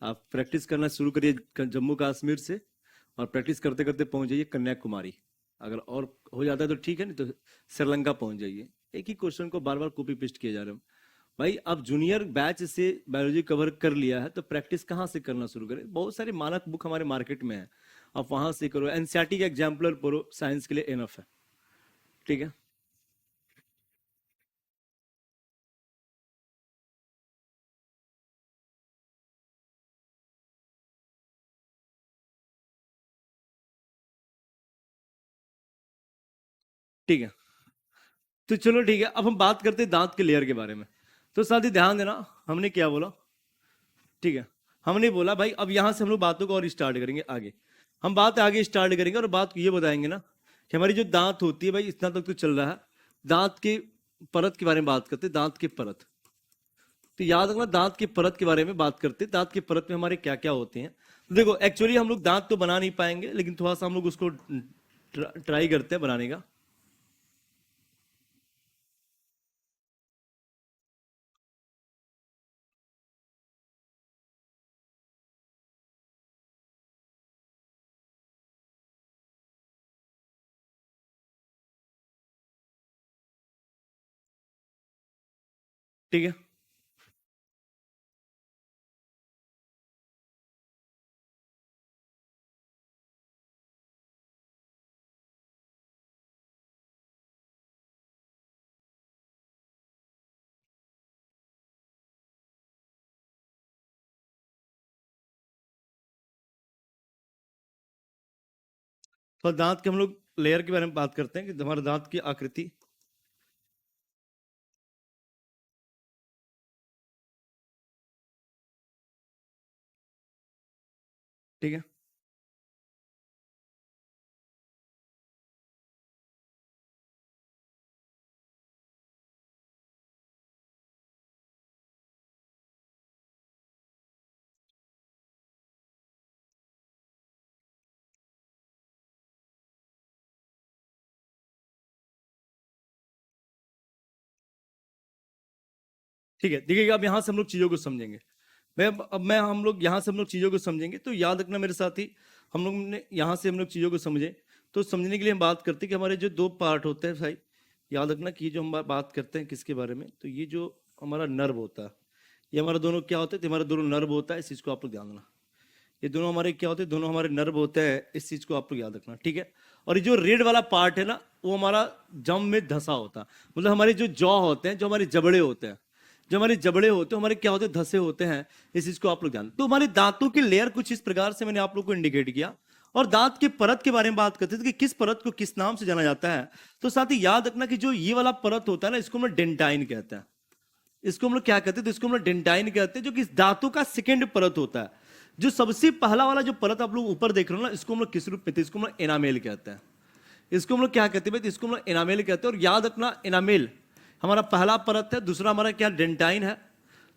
आप प्रैक्टिस करना शुरू करिए जम्मू कश्मीर से, और प्रैक्टिस करते करते पहुंच जाइए कन्याकुमारी। अगर और हो जाता है तो ठीक है, नहीं तो श्रीलंका पहुंच जाइए। एक ही क्वेश्चन को बार बार कॉपी पेस्ट किए जा रहे हो भाई। अब जूनियर बैच से बायोलॉजी कवर कर लिया है, तो प्रैक्टिस कहाँ से करना शुरू करें? बहुत सारे मानक बुक हमारे मार्केट में है, आप वहां से करो। एनसीईआरटी का एग्जाम्पलर पढ़ो, साइंस के लिए इनफ है, ठीक है। ठीक है, तो चलो ठीक है, अब हम बात करते हैं दांत के लेयर के बारे में। तो साथ ही ध्यान देना, हमने क्या बोला, ठीक है। हमने बोला भाई अब यहां से हम लोग बातों को और स्टार्ट करेंगे आगे। हम बात आगे स्टार्ट करेंगे और बात ये बताएंगे ना कि हमारी जो दांत होती है भाई, इतना तक तो चल रहा है। दांत के परत के बारे में बात करते हैं, दांत के परत। तो याद रखना, दांत के परत के बारे में बात करते हैं। दांत के परत में हमारे क्या क्या होते हैं। तो देखो एक्चुअली हम लोग दांत तो बना नहीं पाएंगे, लेकिन थोड़ा सा हम लोग उसको ट्राई करते हैं बनाने का। ठीक है। तो दांत के हम लोग लेयर के बारे में बात करते हैं कि हमारे दांत की आकृति, ठीक है। ठीक है, देखिएगा अब यहाँ से हम लोग चीजों को समझेंगे। मैं हम लोग यहाँ से हम लोग चीजों को समझेंगे, तो याद रखना मेरे साथी, हम लोग ने यहाँ से हम लोग चीजों को समझे। तो समझने के लिए हम बात करते हैं कि हमारे जो दो पार्ट होते हैं भाई, याद रखना कि जो हम बात करते हैं किसके बारे में, तो ये जो हमारा नर्व होता है, ये हमारा दोनों क्या होता है, तो हमारा दोनों नर्व होता है, इस चीज को आप लोग ध्यान देना। ये दोनों हमारे क्या होते हैं, दोनों हमारे नर्व होते हैं, इस चीज को आप लोग याद रखना, ठीक है। और ये जो रेड वाला पार्ट है ना, वो हमारा जम में धंसा होता है, मतलब हमारे जो जॉ होते हैं, जो हमारे जबड़े होते हैं, जो हमारे जबड़े होते हैं, हमारे क्या होते हैं, धसे होते हैं, इस चीज को आप लोग ध्यान। तो हमारे दांतों की लेयर कुछ इस प्रकार से मैंने आप लोग को इंडिकेट किया। और दांत के परत के बारे में बात करते थे कि किस परत को किस नाम से जाना जाता है। तो साथ ही याद रखना कि जो ये वाला परत होता है ना, इसको हम लोग डेंटाइन कहते हैं। इसको हम लोग क्या कहते हैं, तो इसको हम लोग डेंटाइन कहते हैं, जो कि दांतों का सेकेंड परत होता है। जो सबसे पहला वाला जो परत आप लोग ऊपर देख रहे हो ना, इसको हम लोग किस रूप में थे, इसको हम लोग एनामेल कहते हैं। इसको हम लोग क्या कहते हैं, तो इसको हम लोग एनामेल कहते हैं। और याद रखना, एनामेल हमारा पहला परत है, दूसरा हमारा क्या डेंटाइन है।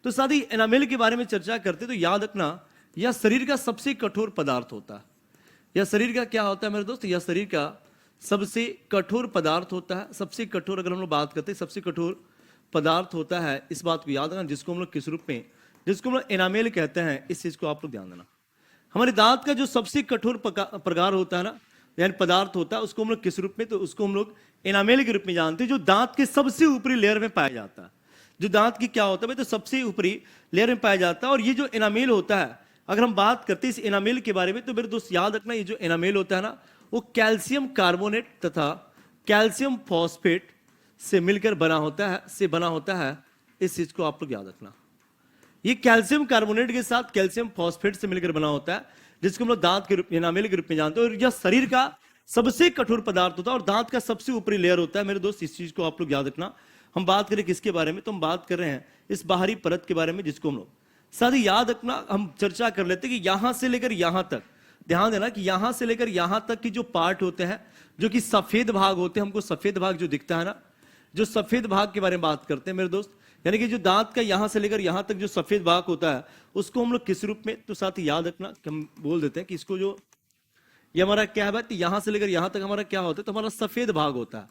तो साथ ही एनामेल के बारे में चर्चा करते तो याद रखना, यह शरीर का सबसे कठोर पदार्थ होता है। यह शरीर का क्या होता है मेरे दोस्त, यह शरीर का सबसे कठोर पदार्थ होता है। सबसे कठोर अगर हम लोग बात करते हैं, सबसे कठोर पदार्थ होता है, इस बात को याद रखना, जिसको हम लोग किस रूप में, जिसको हम लोग एनामेल कहते हैं, इस चीज को आप लोग ध्यान देना। हमारे दांत का जो सबसे कठोर प्रकार होता है ना, यानी पदार्थ होता है, उसको हम लोग किस रूप में, तो उसको हम लोग एनामेल के रूप में जानते हैं, जो दांत के सबसे ऊपरी लेयर में पाया जाता है। जो दांत की क्या होता है, तो सबसे ऊपरी लेयर में पाया जाता है। और ये जो एनामेल होता है, अगर हम बात करते हैं इस एनामेल के बारे में, तो मेरे दोस्त याद रखना, ये जो एनामेल होता है ना, वो कैल्शियम कार्बोनेट तथा कैल्शियम फॉस्फेट से मिलकर बना होता है, इस चीज को आप लोग याद रखना। ये कैल्शियम कार्बोनेट के साथ कैल्शियम फॉस्फेट से मिलकर बना होता है, जिसको हम लोग दांत के रूप, एनामेल के रूप में जानते हैं। और यह शरीर का सबसे कठोर पदार्थ होता है और दांत का सबसे ऊपरी लेयर होता है मेरे दोस्त, इस चीज को आप लोग याद रखना। हम बात करें किसके बारे में, तो हम बात कर रहे हैं इस बाहरी परत के बारे में, जिसको हम लोग साथ ही याद रखना, हम चर्चा कर लेते हैं कि यहां से लेकर यहां तक, ध्यान देना कि यहां से लेकर यहां तक की जो पार्ट होते हैं, जो कि सफेद भाग होते हैं, हमको सफेद भाग जो दिखता है ना, जो सफेद भाग के बारे में बात करते हैं मेरे दोस्त, यानी कि जो दांत का यहां से लेकर यहां तक जो सफेद भाग होता है, उसको हम लोग किस रूप में, तो साथ ही याद रखना कि हम बोल देते हैं कि इसको जो ये हमारा क्या है, तो यहां से लेकर यहां तक हमारा क्या होता है, तो हमारा सफेद भाग होता है,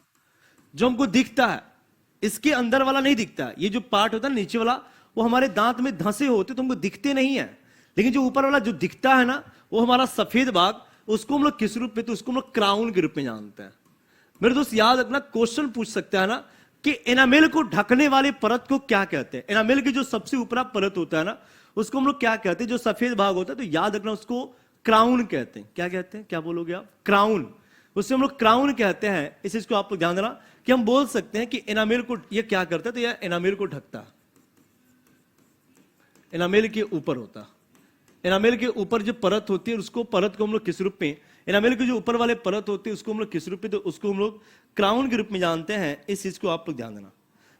जो हमको दिखता है। इसके अंदर वाला नहीं दिखता है, ये जो पार्ट होता है नीचे वाला, वो हमारे दांत में धंसे होते तो हमको दिखते नहीं है। लेकिन जो ऊपर वाला जो दिखता है ना, वो हमारा सफेद भाग, उसको हम लोग किस रूप में, तो उसको हम लोग क्राउन के रूप में जानते हैं। मेरे दोस्त याद रखना, क्वेश्चन पूछ सकता है ना कि एनामेल को ढकने वाले परत को क्या कहते हैं। एनामेल की जो सबसे ऊपरा परत होता है ना, उसको हम लोग क्या कहते हैं, जो सफेद भाग होता है, तो याद रखना उसको क्राउन कहते हैं। क्या कहते हैं, क्या बोलोगे आप, क्राउन, उससे हम लोग क्राउन कहते हैं। इस चीज को आप लोग ध्यान देना कि हम बोल सकते हैं कि एनामेल को ये क्या करता है, तो यह एनामेल को ढकता है, एनामेल के ऊपर होता है। एनामेल के ऊपर जो परत होती है, उसको परत को हम लोग किस रूप में, एनामेल के जो ऊपर वाले परत होते हैं, उसको हम लोग किस रूप में, तो उसको हम लोग क्राउन के रूप में जानते हैं। इस चीज को आप लोग ध्यान देना।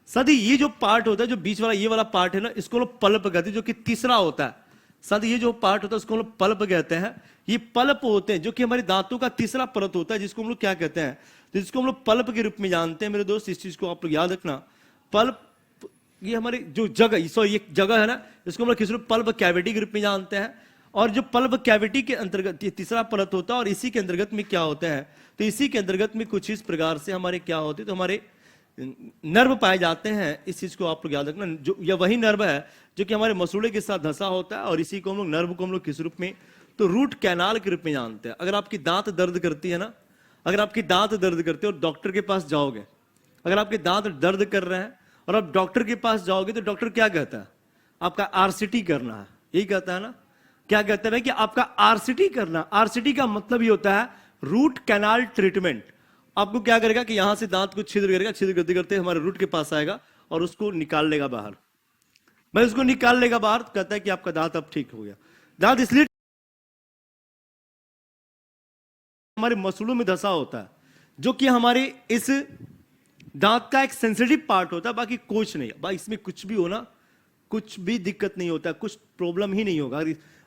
साथ ही ये जो पार्ट होता है, जो बीच वाला ये वाला पार्ट है ना, इसको लोग पल्प कहते हैं, जो कि तीसरा होता है। साथ ही ये जो पार्ट होता है, उसको हम लोग पल्प कहते हैं। ये पल्प होते हैं, जो कि हमारे दांतों का तीसरा परत होता है, जिसको हम लोग क्या कहते हैं, तो जिसको हम लोग पल्प के रूप में जानते हैं मेरे दोस्त। इस चीज को आप लोग याद रखना। पल्प, ये हमारी जो जगह, सॉरी ये जगह है ना, इसको हम लोग किस रूप, पल्प कैविटी के रूप में जानते हैं। और जो पल्प कैविटी के अंतर्गत ये तीसरा परत होता है, और इसी के अंतर्गत में क्या होता है, तो इसी के अंतर्गत में कुछ इस प्रकार से हमारे क्या होते हैं, तो हमारे नर्व पाए जाते हैं। इस चीज को आप लोग याद रखना। जो यह वही नर्व है जो कि हमारे मसूड़े के साथ धंसा होता है, और इसी को हम लोग नर्व को हम लोग किस रूप में, तो रूट कैनाल के रूप में जानते हैं। अगर आपकी दांत दर्द करती है ना, अगर आपकी दांत दर्द करती है और डॉक्टर के पास जाओगे, अगर आपके दांत दर्द कर रहे हैं और अब डॉक्टर के पास जाओगे तो डॉक्टर क्या कहता है? आपका आरसीटी करना है, यही कहता है ना? क्या कहता है भाई कि आपका आरसीटी करना। आरसीटी का मतलब ही होता है रूट कैनाल ट्रीटमेंट। आपको क्या करेगा कि यहां से दांत को छिद्र करेगा, छिद्र करते करते हमारे रूट के पास आएगा और उसको निकाल लेगा बाहर। भाई उसको निकाल लेगा बाहर, कहता है कि आपका दांत अब ठीक हो गया। दांत इसलिए हमारे मसूलों में धंसा होता है, जो कि हमारे इस दांत का एक सेंसिटिव पार्ट होता है, बाकी कुछ नहीं। भाई इसमें कुछ भी हो ना, कुछ भी दिक्कत नहीं होता, कुछ प्रॉब्लम ही नहीं होगा।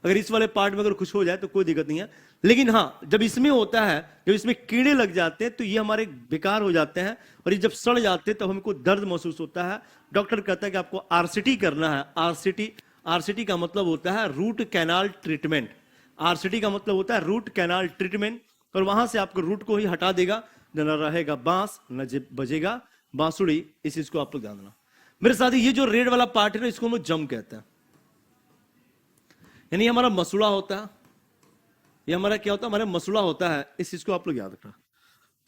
अगर इस वाले पार्ट में अगर कुछ हो जाए तो कोई दिक्कत नहीं है। लेकिन हाँ, जब इसमें होता है, जब इसमें कीड़े लग जाते हैं तो ये हमारे बेकार हो जाते हैं, और ये जब सड़ जाते हैं तब हमको दर्द महसूस होता है। डॉक्टर कहता है कि आपको आरसीटी करना है। आरसीटी, आरसीटी का मतलब होता है रूट कैनाल ट्रीटमेंट। आरसीटी का मतलब होता है रूट कैनाल ट्रीटमेंट, और वहां से आपको रूट को ही हटा देगा। न रहेगा बांस, न बजेगा बांसुड़ी। इस चीज को आप लोग ध्यान देना मेरे साथ। ये जो रेड वाला पार्ट है ना, इसको हम लोग जम कहते हैं, यानी हमारा मसूड़ा होता है। ये हमारा क्या होता है? हमारा मसूड़ा होता है। इस चीज को आप लोग याद रखना।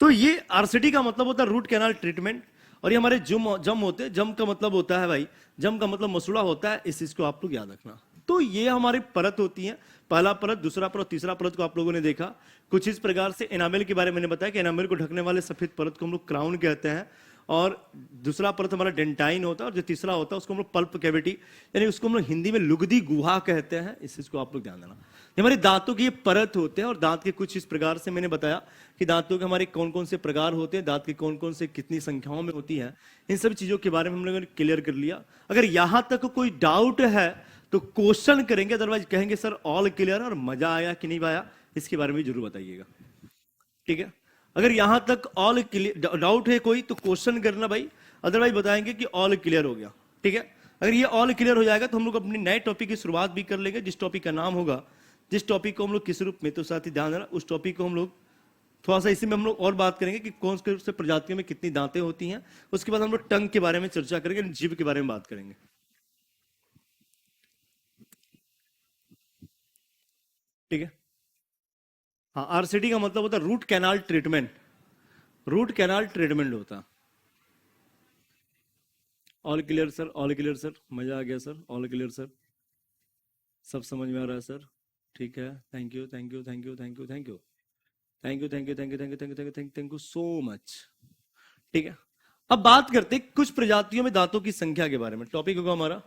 तो ये आरसीटी का मतलब होता है रूट कैनाल ट्रीटमेंट, और ये हमारे जम होते हैं। जम का मतलब होता है भाई, जम का मतलब मसूड़ा होता है। इस चीज को आप लोग याद रखना। तो ये हमारी परत होती है, पहला परत, दूसरा परत, तीसरा परत को आप लोगों ने देखा। कुछ इस प्रकार से एनामेल के बारे में मैंने बताया कि एनामेल को ढकने वाले सफेद परत को हम लोग क्राउन कहते हैं, और दूसरा परत हमारा डेंटाइन होता है, और जो तीसरा होता है उसको हम लोग पल्प कैविटी, यानी उसको हम लोग हिंदी में लुगदी गुहा कहते हैं। इस चीज को आप लोग ध्यान देना। ये हमारे दांतों की ये परत होते हैं, और दांत के कुछ इस प्रकार से मैंने बताया कि दांतों के हमारे कौन कौन से प्रकार होते हैं, दांत के कौन कौन से कितनी संख्याओं में होती है। इन सब चीजों के बारे में हम लोगों ने क्लियर कर लिया। अगर यहां तक कोई डाउट है तो क्वेश्चन करेंगे, अदरवाइज कहेंगे सर ऑल क्लियर, और मजा आया कि नहीं आया इसके बारे में जरूर बताइएगा। ठीक है, अगर यहां तक ऑल क्लियर डाउट है कोई तो क्वेश्चन करना भाई, अदरवाइज बताएंगे कि ऑल क्लियर हो गया। ठीक है, अगर ये ऑल क्लियर हो जाएगा तो हम लोग अपने नए टॉपिक की शुरुआत भी कर लेंगे, जिस टॉपिक का नाम होगा, जिस टॉपिक को हम लोग किस रूप में, तो साथ ही ध्यान देना उस टॉपिक को हम लोग थोड़ा सा इसी में हम लोग और बात करेंगे कि कौन से प्रजातियों में कितनी दांतें होती हैं। उसके बाद हम लोग टंग के बारे में चर्चा करेंगे, जीभ के बारे में बात करेंगे। ठीक है, हाँ, आरसीटी का मतलब होता है root canal treatment. Root canal treatment होता है। All clear sir, all clear sir, मजा आ गया सर, ऑल क्लियर सर, सब समझ में आ रहा है सर। ठीक है, thank you thank you thank you thank you thank you thank you thank you thank you thank you thank you thank you so much. ठीक है, अब बात करते हैं कुछ प्रजातियों में दांतों की संख्या के बारे में। टॉपिक होगा हमारा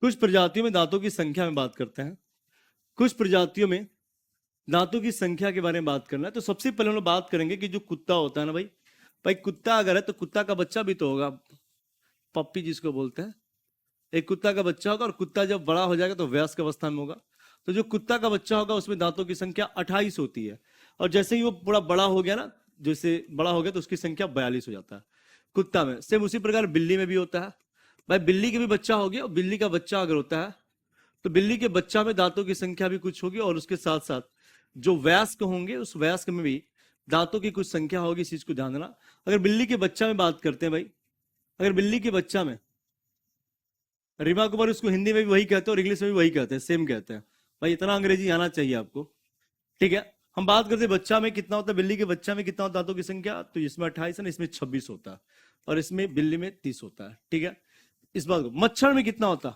कुछ प्रजातियों में दांतों की संख्या में बात करते हैं। कुछ प्रजातियों में दांतों की संख्या के बारे में बात करना है। तो सबसे पहले हम लोग बात करेंगे कि जो कुत्ता होता है ना भाई, भाई कुत्ता अगर है तो कुत्ता का बच्चा भी तो होगा, पप्पी जिसको बोलते हैं। एक कुत्ता का बच्चा होगा, और कुत्ता जब बड़ा हो जाएगा तो वयस्क अवस्था में होगा। तो जो कुत्ता का बच्चा होगा उसमें दांतों की संख्या 28 होती है, और जैसे ही वो पूरा बड़ा हो गया ना, जैसे बड़ा हो गया तो उसकी संख्या 42 हो जाता है कुत्ता में। सेम उसी प्रकार बिल्ली में भी होता है। भाई बिल्ली के भी बच्चा हो गया, और बिल्ली का बच्चा अगर होता है तो बिल्ली के बच्चा में दांतों की संख्या भी कुछ होगी, और उसके साथ साथ जो वयस्क होंगे उस वयस्क में भी दांतों की कुछ संख्या होगी। इस चीज को ध्यान देना। अगर बिल्ली के बच्चा में बात करते हैं भाई, अगर बिल्ली के बच्चा में, रीमा कुमार उसको हिंदी में भी वही कहते हैं और इंग्लिश में भी वही कहते हैं, सेम कहते हैं। भाई इतना अंग्रेजी आना चाहिए आपको। ठीक है, हम बात करते हैं बच्चा में कितना होता है, बिल्ली के बच्चा में कितना होता है दांतों की संख्या, तो इसमें 28 है ना, इसमें 26 होता है, और इसमें बिल्ली में 30 होता है। ठीक है, इस बात को मच्छर में कितना होता है,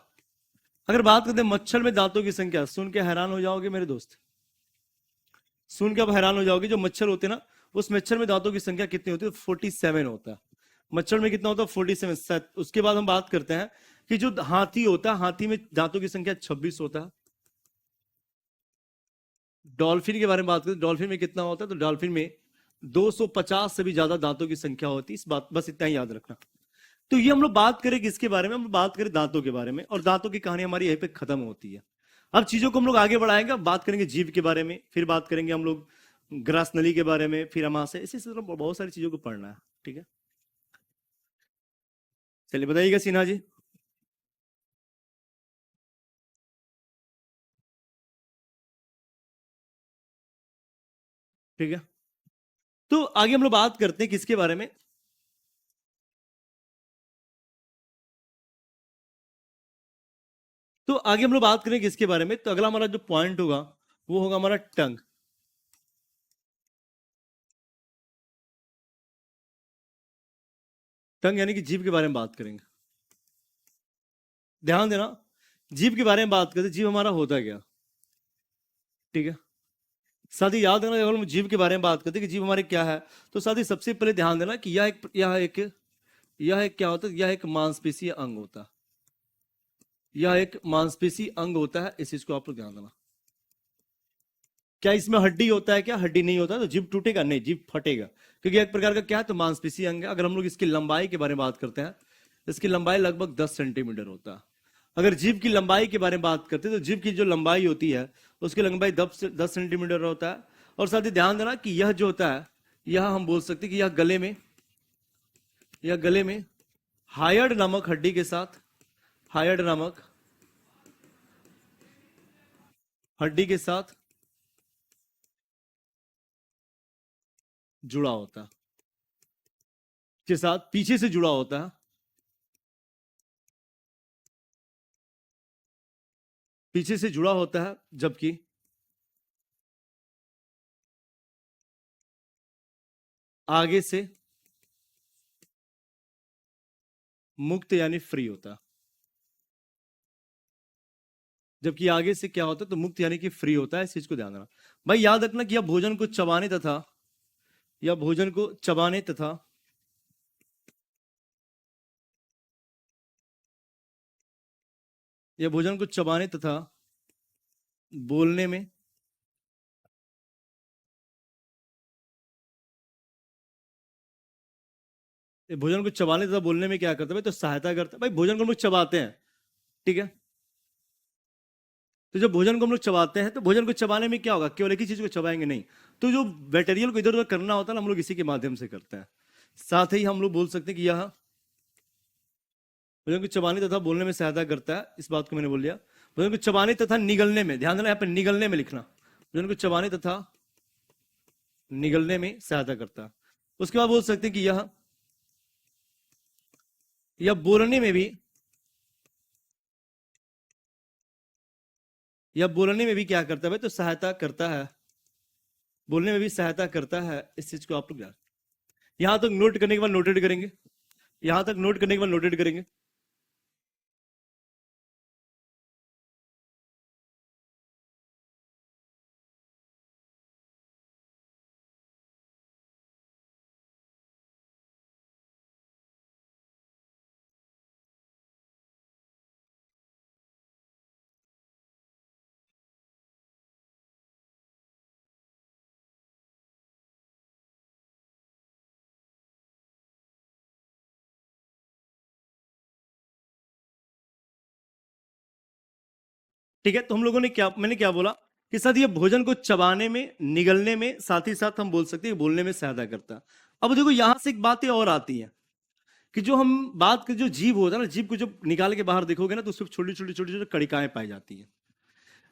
अगर बात करते हैं मच्छर में दांतों की संख्या, सुन के हैरान हो जाओगे मेरे दोस्त, सुन के अब हैरान हो जाओगे। जो मच्छर होते हैं ना, उस मच्छर में दांतों की संख्या कितनी होती है? 47 होता है। मच्छर में कितना होता है? 47। उसके बाद हम बात करते हैं कि जो हाथी होता है, हाथी में दांतों की संख्या 26 होता है। डॉल्फिन के बारे में बात करें, डॉल्फिन में कितना होता है? तो डॉल्फिन में 250 से भी ज्यादा दांतों की संख्या होती है। इस बात बस इतना ही याद रखना। तो ये हम लोग बात करें किसके बारे में? हम लोग बात करें दांतों के बारे में, और दांतों की कहानी हमारी यहीं पे खत्म होती है। अब चीजों को हम लोग आगे बढ़ाएंगे, बात करेंगे जीभ के बारे में, फिर बात करेंगे हम लोग ग्रास नली के बारे में, फिर हम से इसी तरह बहुत सारी चीजों को पढ़ना है। ठीक है, चलिए बताइएगा सिन्हा जी। ठीक है, तो आगे हम लोग बात करते हैं किसके बारे में? तो आगे हम लोग बात करेंगे इसके बारे में। तो अगला हमारा जो पॉइंट होगा वो होगा हमारा टंग। टंग यानी कि जीभ के बारे में बात करेंगे। ध्यान देना, जीभ के बारे में बात करते, जीभ हमारा होता क्या, ठीक है। साथ ही याद रखना, अगर हम जीव के बारे में बात करते हैं कि जीव हमारे क्या है, तो साथ ही सबसे पहले ध्यान देना कि यह एक क्या होता है, यह एक मांसपेशीय अंग होता है। यह एक मांसपेशी अंग होता है, इस चीज को आप लोग ध्यान देना। क्या इसमें हड्डी होता है, क्या हड्डी नहीं होता है? तो जीभ टूटेगा नहीं, जीभ फटेगा, क्योंकि एक प्रकार का क्या है, तो मांसपेशी अंग है। अगर हम लोग इसकी लंबाई के बारे में बात करते हैं, इसकी लंबाई लगभग 10 सेंटीमीटर होता है। अगर जीभ की लंबाई के बारे में बात करते हैं, तो जीभ की जो लंबाई होती है उसकी लंबाई 10 सेंटीमीटर होता है। और साथ ही ध्यान देना कि यह जो होता है, यह हम बोल सकते हैं कि यह गले में हायर्ड नामक हड्डी के साथ, हायर्ड नामक हड्डी के साथ जुड़ा होता है, के साथ पीछे से जुड़ा होता है, पीछे से जुड़ा होता है, जबकि आगे से मुक्त यानी फ्री होता है। जबकि आगे से क्या होता है, तो मुक्त यानी कि फ्री होता है। इस चीज को ध्यान देना भाई। याद रखना कि यह भोजन को चबाने तथा या भोजन को चबाने तथा या भोजन को चबाने तथा बोलने में, ये भोजन को चबाने तथा बोलने में क्या करता है भाई, तो सहायता करता है। भाई भोजन को हम लोग चबाते हैं, ठीक है। तो जब भोजन को हम लोग चबाते हैं, तो भोजन को चबाने में क्या होगा, केवल एक ही चीज को चबाएंगे नहीं, तो जो मटेरियल को इधर उधर करना होता है ना, हम लोग इसी के माध्यम से करते हैं। साथ ही हम लोग बोल सकते हैं कि यह भोजन को चबाने तथा बोलने में सहायता करता है। इस बात को मैंने बोल दिया। भोजन को चबाने तथा निगलने में, ध्यान देना यहाँ पे निगलने में लिखना, भोजन को चबाने तथा निगलने में सहायता करता है। उसके बाद बोल सकते हैं कि यह बोलने में भी, यह बोलने में भी क्या करता है भाई, तो सहायता करता है। बोलने में भी सहायता करता है। इस चीज को आप लोग यहां तक नोट करने के बाद नोटेड करेंगे, यहां तक नोट करने के बाद नोटेड करेंगे। ठीक है, तो हम लोगों ने क्या, मैंने क्या बोला कि साथ ये भोजन को चबाने में, निगलने में, साथ ही साथ हम बोल सकते हैं बोलने में सहायता करता है। अब देखो यहां से एक बातें और आती हैं कि जो हम बात कर, जो जीभ होता है ना, जीभ को जब निकाल के बाहर देखोगे ना, तो उसमें छोटी छोटी छोटी छोटी कड़िकाएं पाई जाती हैं।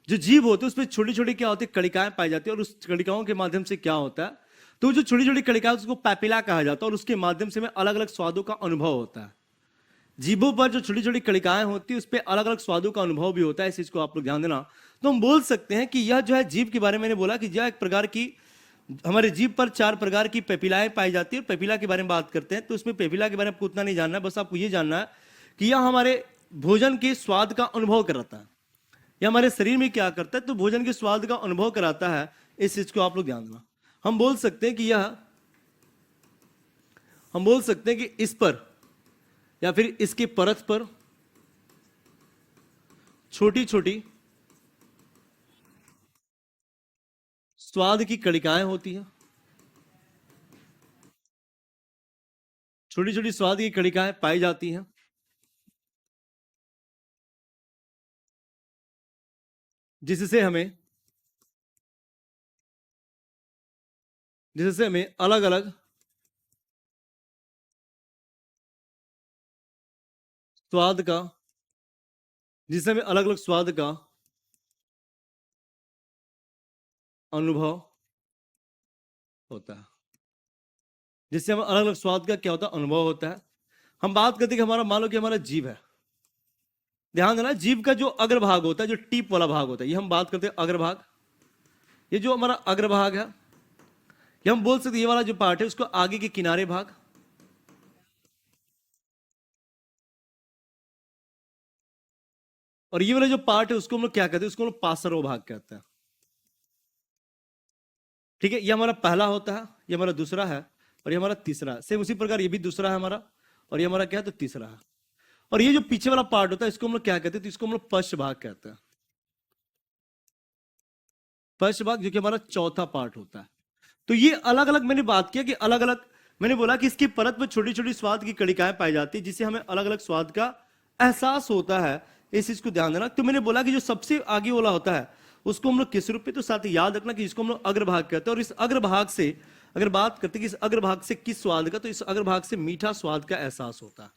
जो जीभ होती है उसमें छोटी छोटी क्या होती है, कड़िकाएं पाई जाती है। और उस कड़िकाओं के माध्यम से क्या होता है, तो जो छोटी छोटी कड़िकाएं उसको पैपिला कहा जाता है, और उसके माध्यम से हमें अलग अलग स्वादों का अनुभव होता है। जीभों पर जो छोटी छोटी कड़िकाएं होती है, उस पर अलग अलग स्वादों का अनुभव भी होता है। इस चीज को आप लोग ध्यान देना। तो हम बोल सकते हैं कि यह जो है जीभ के बारे में मैंने बोला कि यह एक प्रकार की, हमारे जीभ पर 4 प्रकार की पेपिलाएं पाई जाती है। पेपिला के बारे में बात करते हैं, तो उसमें पेपिला के बारे में आपको उतना नहीं जानना है, बस आपको ये जानना है कि यह हमारे भोजन के स्वाद का अनुभव कराता है। यह हमारे शरीर में क्या करता है, तो भोजन के स्वाद का अनुभव कराता है। इस चीज को आप लोग ध्यान देना। हम बोल सकते हैं कि हम बोल सकते हैं कि इस पर या फिर इसके परत पर छोटी छोटी स्वाद की कणिकाएं होती हैं। छोटी छोटी स्वाद की कणिकाएं पाई जाती हैं, जिससे हमें अलग अलग स्वाद का, जिससे हमें अलग अलग स्वाद का अनुभव होता है। जिससे हमें अलग अलग स्वाद का क्या होता है, अनुभव होता है। हम बात करते हैं कि हमारा, मान लो कि हमारा जीभ है, ध्यान देना, जीभ का जो अग्रभाग होता है, जो टीप वाला भाग होता है, ये हम बात करते हैं अग्रभाग। ये जो हमारा अग्रभाग है, ये हम बोल सकते हैं ये वाला जो पार्ट है उसको आगे के किनारे भाग, और ये वाला जो पार्ट है उसको हम लोग क्या कहते हैं, उसको हम लोग पार्श्व भाग कहते हैं। ठीक है, ये हमारा पहला होता है, ये हमारा दूसरा है, और ये हमारा तीसरा है। सेम उसी प्रकार ये भी दूसरा है हमारा, और ये हमारा क्या है, तो तीसरा है। और ये जो पीछे वाला पार्ट होता है इसको हम लोग क्या कहते हैं, तो इसको हम लोग पश्च भाग कहते हैं। पश्च भाग जो कि हमारा चौथा पार्ट होता है। तो ये अलग अलग मैंने बात किया कि अलग अलग, मैंने बोला कि इसकी परत में छोटी छोटी स्वाद की कणिकाएं पाई जाती है, जिससे हमें अलग अलग स्वाद का एहसास होता है। इस चीज को ध्यान देना। तो मैंने बोला कि जो सबसे आगे वाला होता है उसको हम लोग किस रूप में, तो साथ ही याद रखना कि इसको हम लोग अग्रभाग कहते हैं। और इस अग्रभाग से अगर बात करते हैं कि इस अग्रभाग से किस स्वाद का, तो इस अग्रभाग से मीठा स्वाद का एहसास होता है।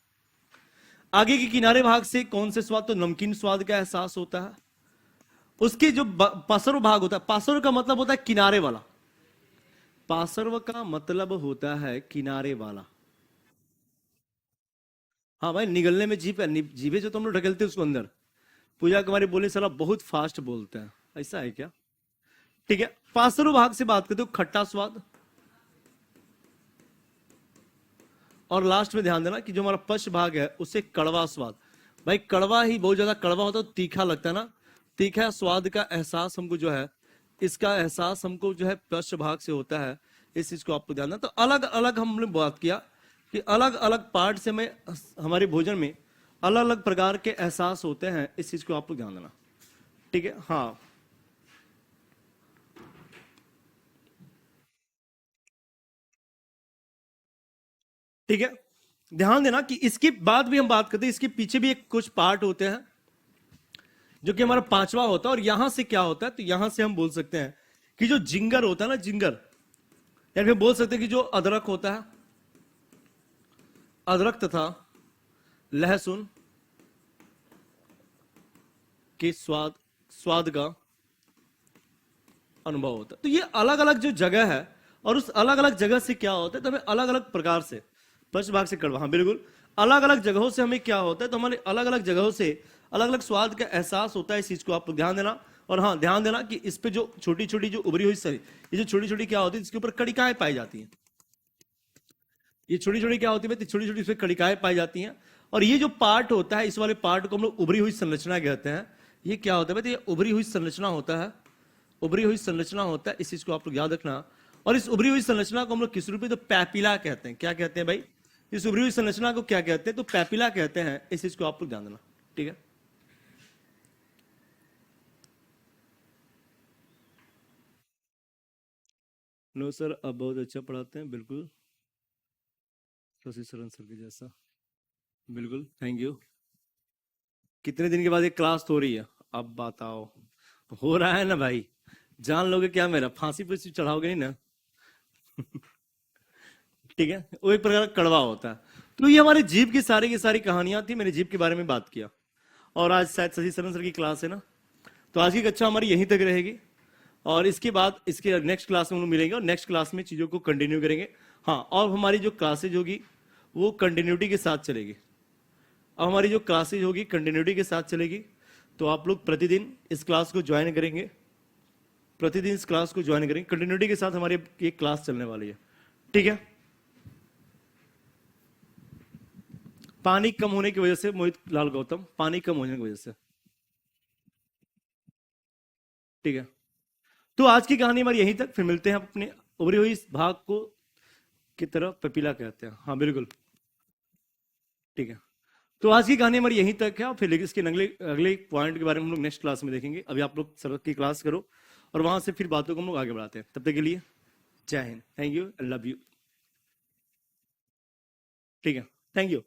आगे के किनारे भाग से कौन से स्वाद, तो नमकीन स्वाद का एहसास होता है। उसके जो पार्श्व भाग होता है, पार्श्व का मतलब होता है किनारे वाला, पार्श्व का मतलब होता है किनारे वाला। हाँ भाई, निगलने में जीभ है, जीभे जो तुम लोग ढकेलते हैं उसको अंदर। पूजा कुमारी बोले साला बहुत फास्ट बोलते हैं, ऐसा है क्या? ठीक है, पार्श्व भाग से बात करते हो खट्टा स्वाद। और लास्ट में ध्यान देना कि जो हमारा पश्च भाग है उससे कड़वा स्वाद। भाई कड़वा ही बहुत ज्यादा कड़वा होता है, तीखा लगता है ना, तीखा स्वाद का एहसास हमको जो है, इसका एहसास हमको जो है पश्च भाग से होता है। इस चीज को आपको ध्यान देना। तो अलग अलग हमने बात किया कि अलग अलग पार्ट से में हमारे भोजन में अलग अलग प्रकार के एहसास होते हैं। इस चीज को आपको ध्यान देना। ठीक है, हाँ। ठीक है, ध्यान देना कि इसके बाद भी हम बात करते हैं, इसके पीछे भी एक कुछ पार्ट होते हैं जो कि हमारा पांचवा होता है। और यहां से क्या होता है, तो यहां से हम बोल सकते हैं कि जो जिंगर होता है ना, जिंगर, या फिर बोल सकते हैं कि जो अदरक होता है, अदरक तथा लहसुन के स्वाद का अनुभव होता है। तो ये अलग अलग जो जगह है, और उस अलग अलग जगह से क्या होता है, तो हमें अलग अलग प्रकार से, पश्च भाग से कड़वा, हाँ बिल्कुल, अलग अलग जगहों से हमें क्या होता है, तो हमारे अलग अलग जगहों से अलग अलग स्वाद का एहसास होता है। इस चीज को आप ध्यान देना। और हाँ, ध्यान देना कि इस पे जो छोटी छोटी जो उभरी हुई सरी, ये जो छोटी छोटी क्या होती है, इसके ऊपर कड़िकाएं पाई जाती हैं। ये छोटी छोटी क्या होती है, छोटी छोटी इसमें कड़िकाएं पाई जाती हैं। और ये जो पार्ट होता है, इस वाले पार्ट को हम लोग उभरी हुई संरचना कहते हैं। ये क्या होता है, तो ये उभरी हुई संरचना होता है, उभरी हुई संरचना होता है। इस चीज को आप लोग याद रखना। और इस उभरी हुई संरचना को हम लोग किस रूप में, तो पैपिला कहते हैं। क्या कहते हैं भाई, इस उभरी हुई संरचना को क्या कहते हैं, तो पैपिला कहते हैं। इस चीज को आप लोग ध्यान देना। ठीक है, नो सर, आप बहुत अच्छा पढ़ाते हैं, बिल्कुल शशि शरण सर के जैसा, बिल्कुल, थैंक यू। कितने दिन के बाद एक क्लास हो रही है, अब बताओ। हो रहा है ना भाई, जान लोगे क्या, मेरा फांसी पे चढ़ाओगे नहीं ना? ठीक है, वो एक प्रकार का कड़वा होता है। तो ये हमारे जीभ की सारी कहानियां थी, मैंने जीभ के बारे में बात किया। और आज शायद शशि शरण सर की क्लास है ना, तो आज की कक्षा हमारी यहीं तक रहेगी। और इसके बाद इसके नेक्स्ट क्लास में हम लोग मिलेंगे, और नेक्स्ट क्लास में चीजों को कंटिन्यू करेंगे। हाँ, और हमारी जो क्लासेज होगी वो कंटिन्यूटी के साथ चलेगी। अब हमारी जो क्लासेज होगी कंटिन्यूटी के साथ चलेगी। तो आप लोग प्रतिदिन इस क्लास को ज्वाइन करेंगे, प्रतिदिन इस क्लास को ज्वाइन करेंगे, कंटिन्यूटी के साथ हमारी ये क्लास चलने वाली है। ठीक है, पानी कम होने की वजह से, मोहित लाल गौतम, पानी कम होने की वजह से। ठीक है, तो आज की कहानी हमारी यहीं तक, फिर मिलते हैं अपने उभरी हुई इस भाग को की तरफ पपीला कहते हैं। हाँ बिल्कुल, ठीक है। तो आज की कहानी हमारी यहीं तक है, और फिर इसके अगले अगले पॉइंट के बारे में हम लोग नेक्स्ट क्लास में देखेंगे। अभी आप लोग सर की क्लास करो, और वहां से फिर बातों को हम लोग आगे बढ़ाते हैं। तब तक के लिए जय Hind, thank you, I love you. ठीक है, थैंक यू।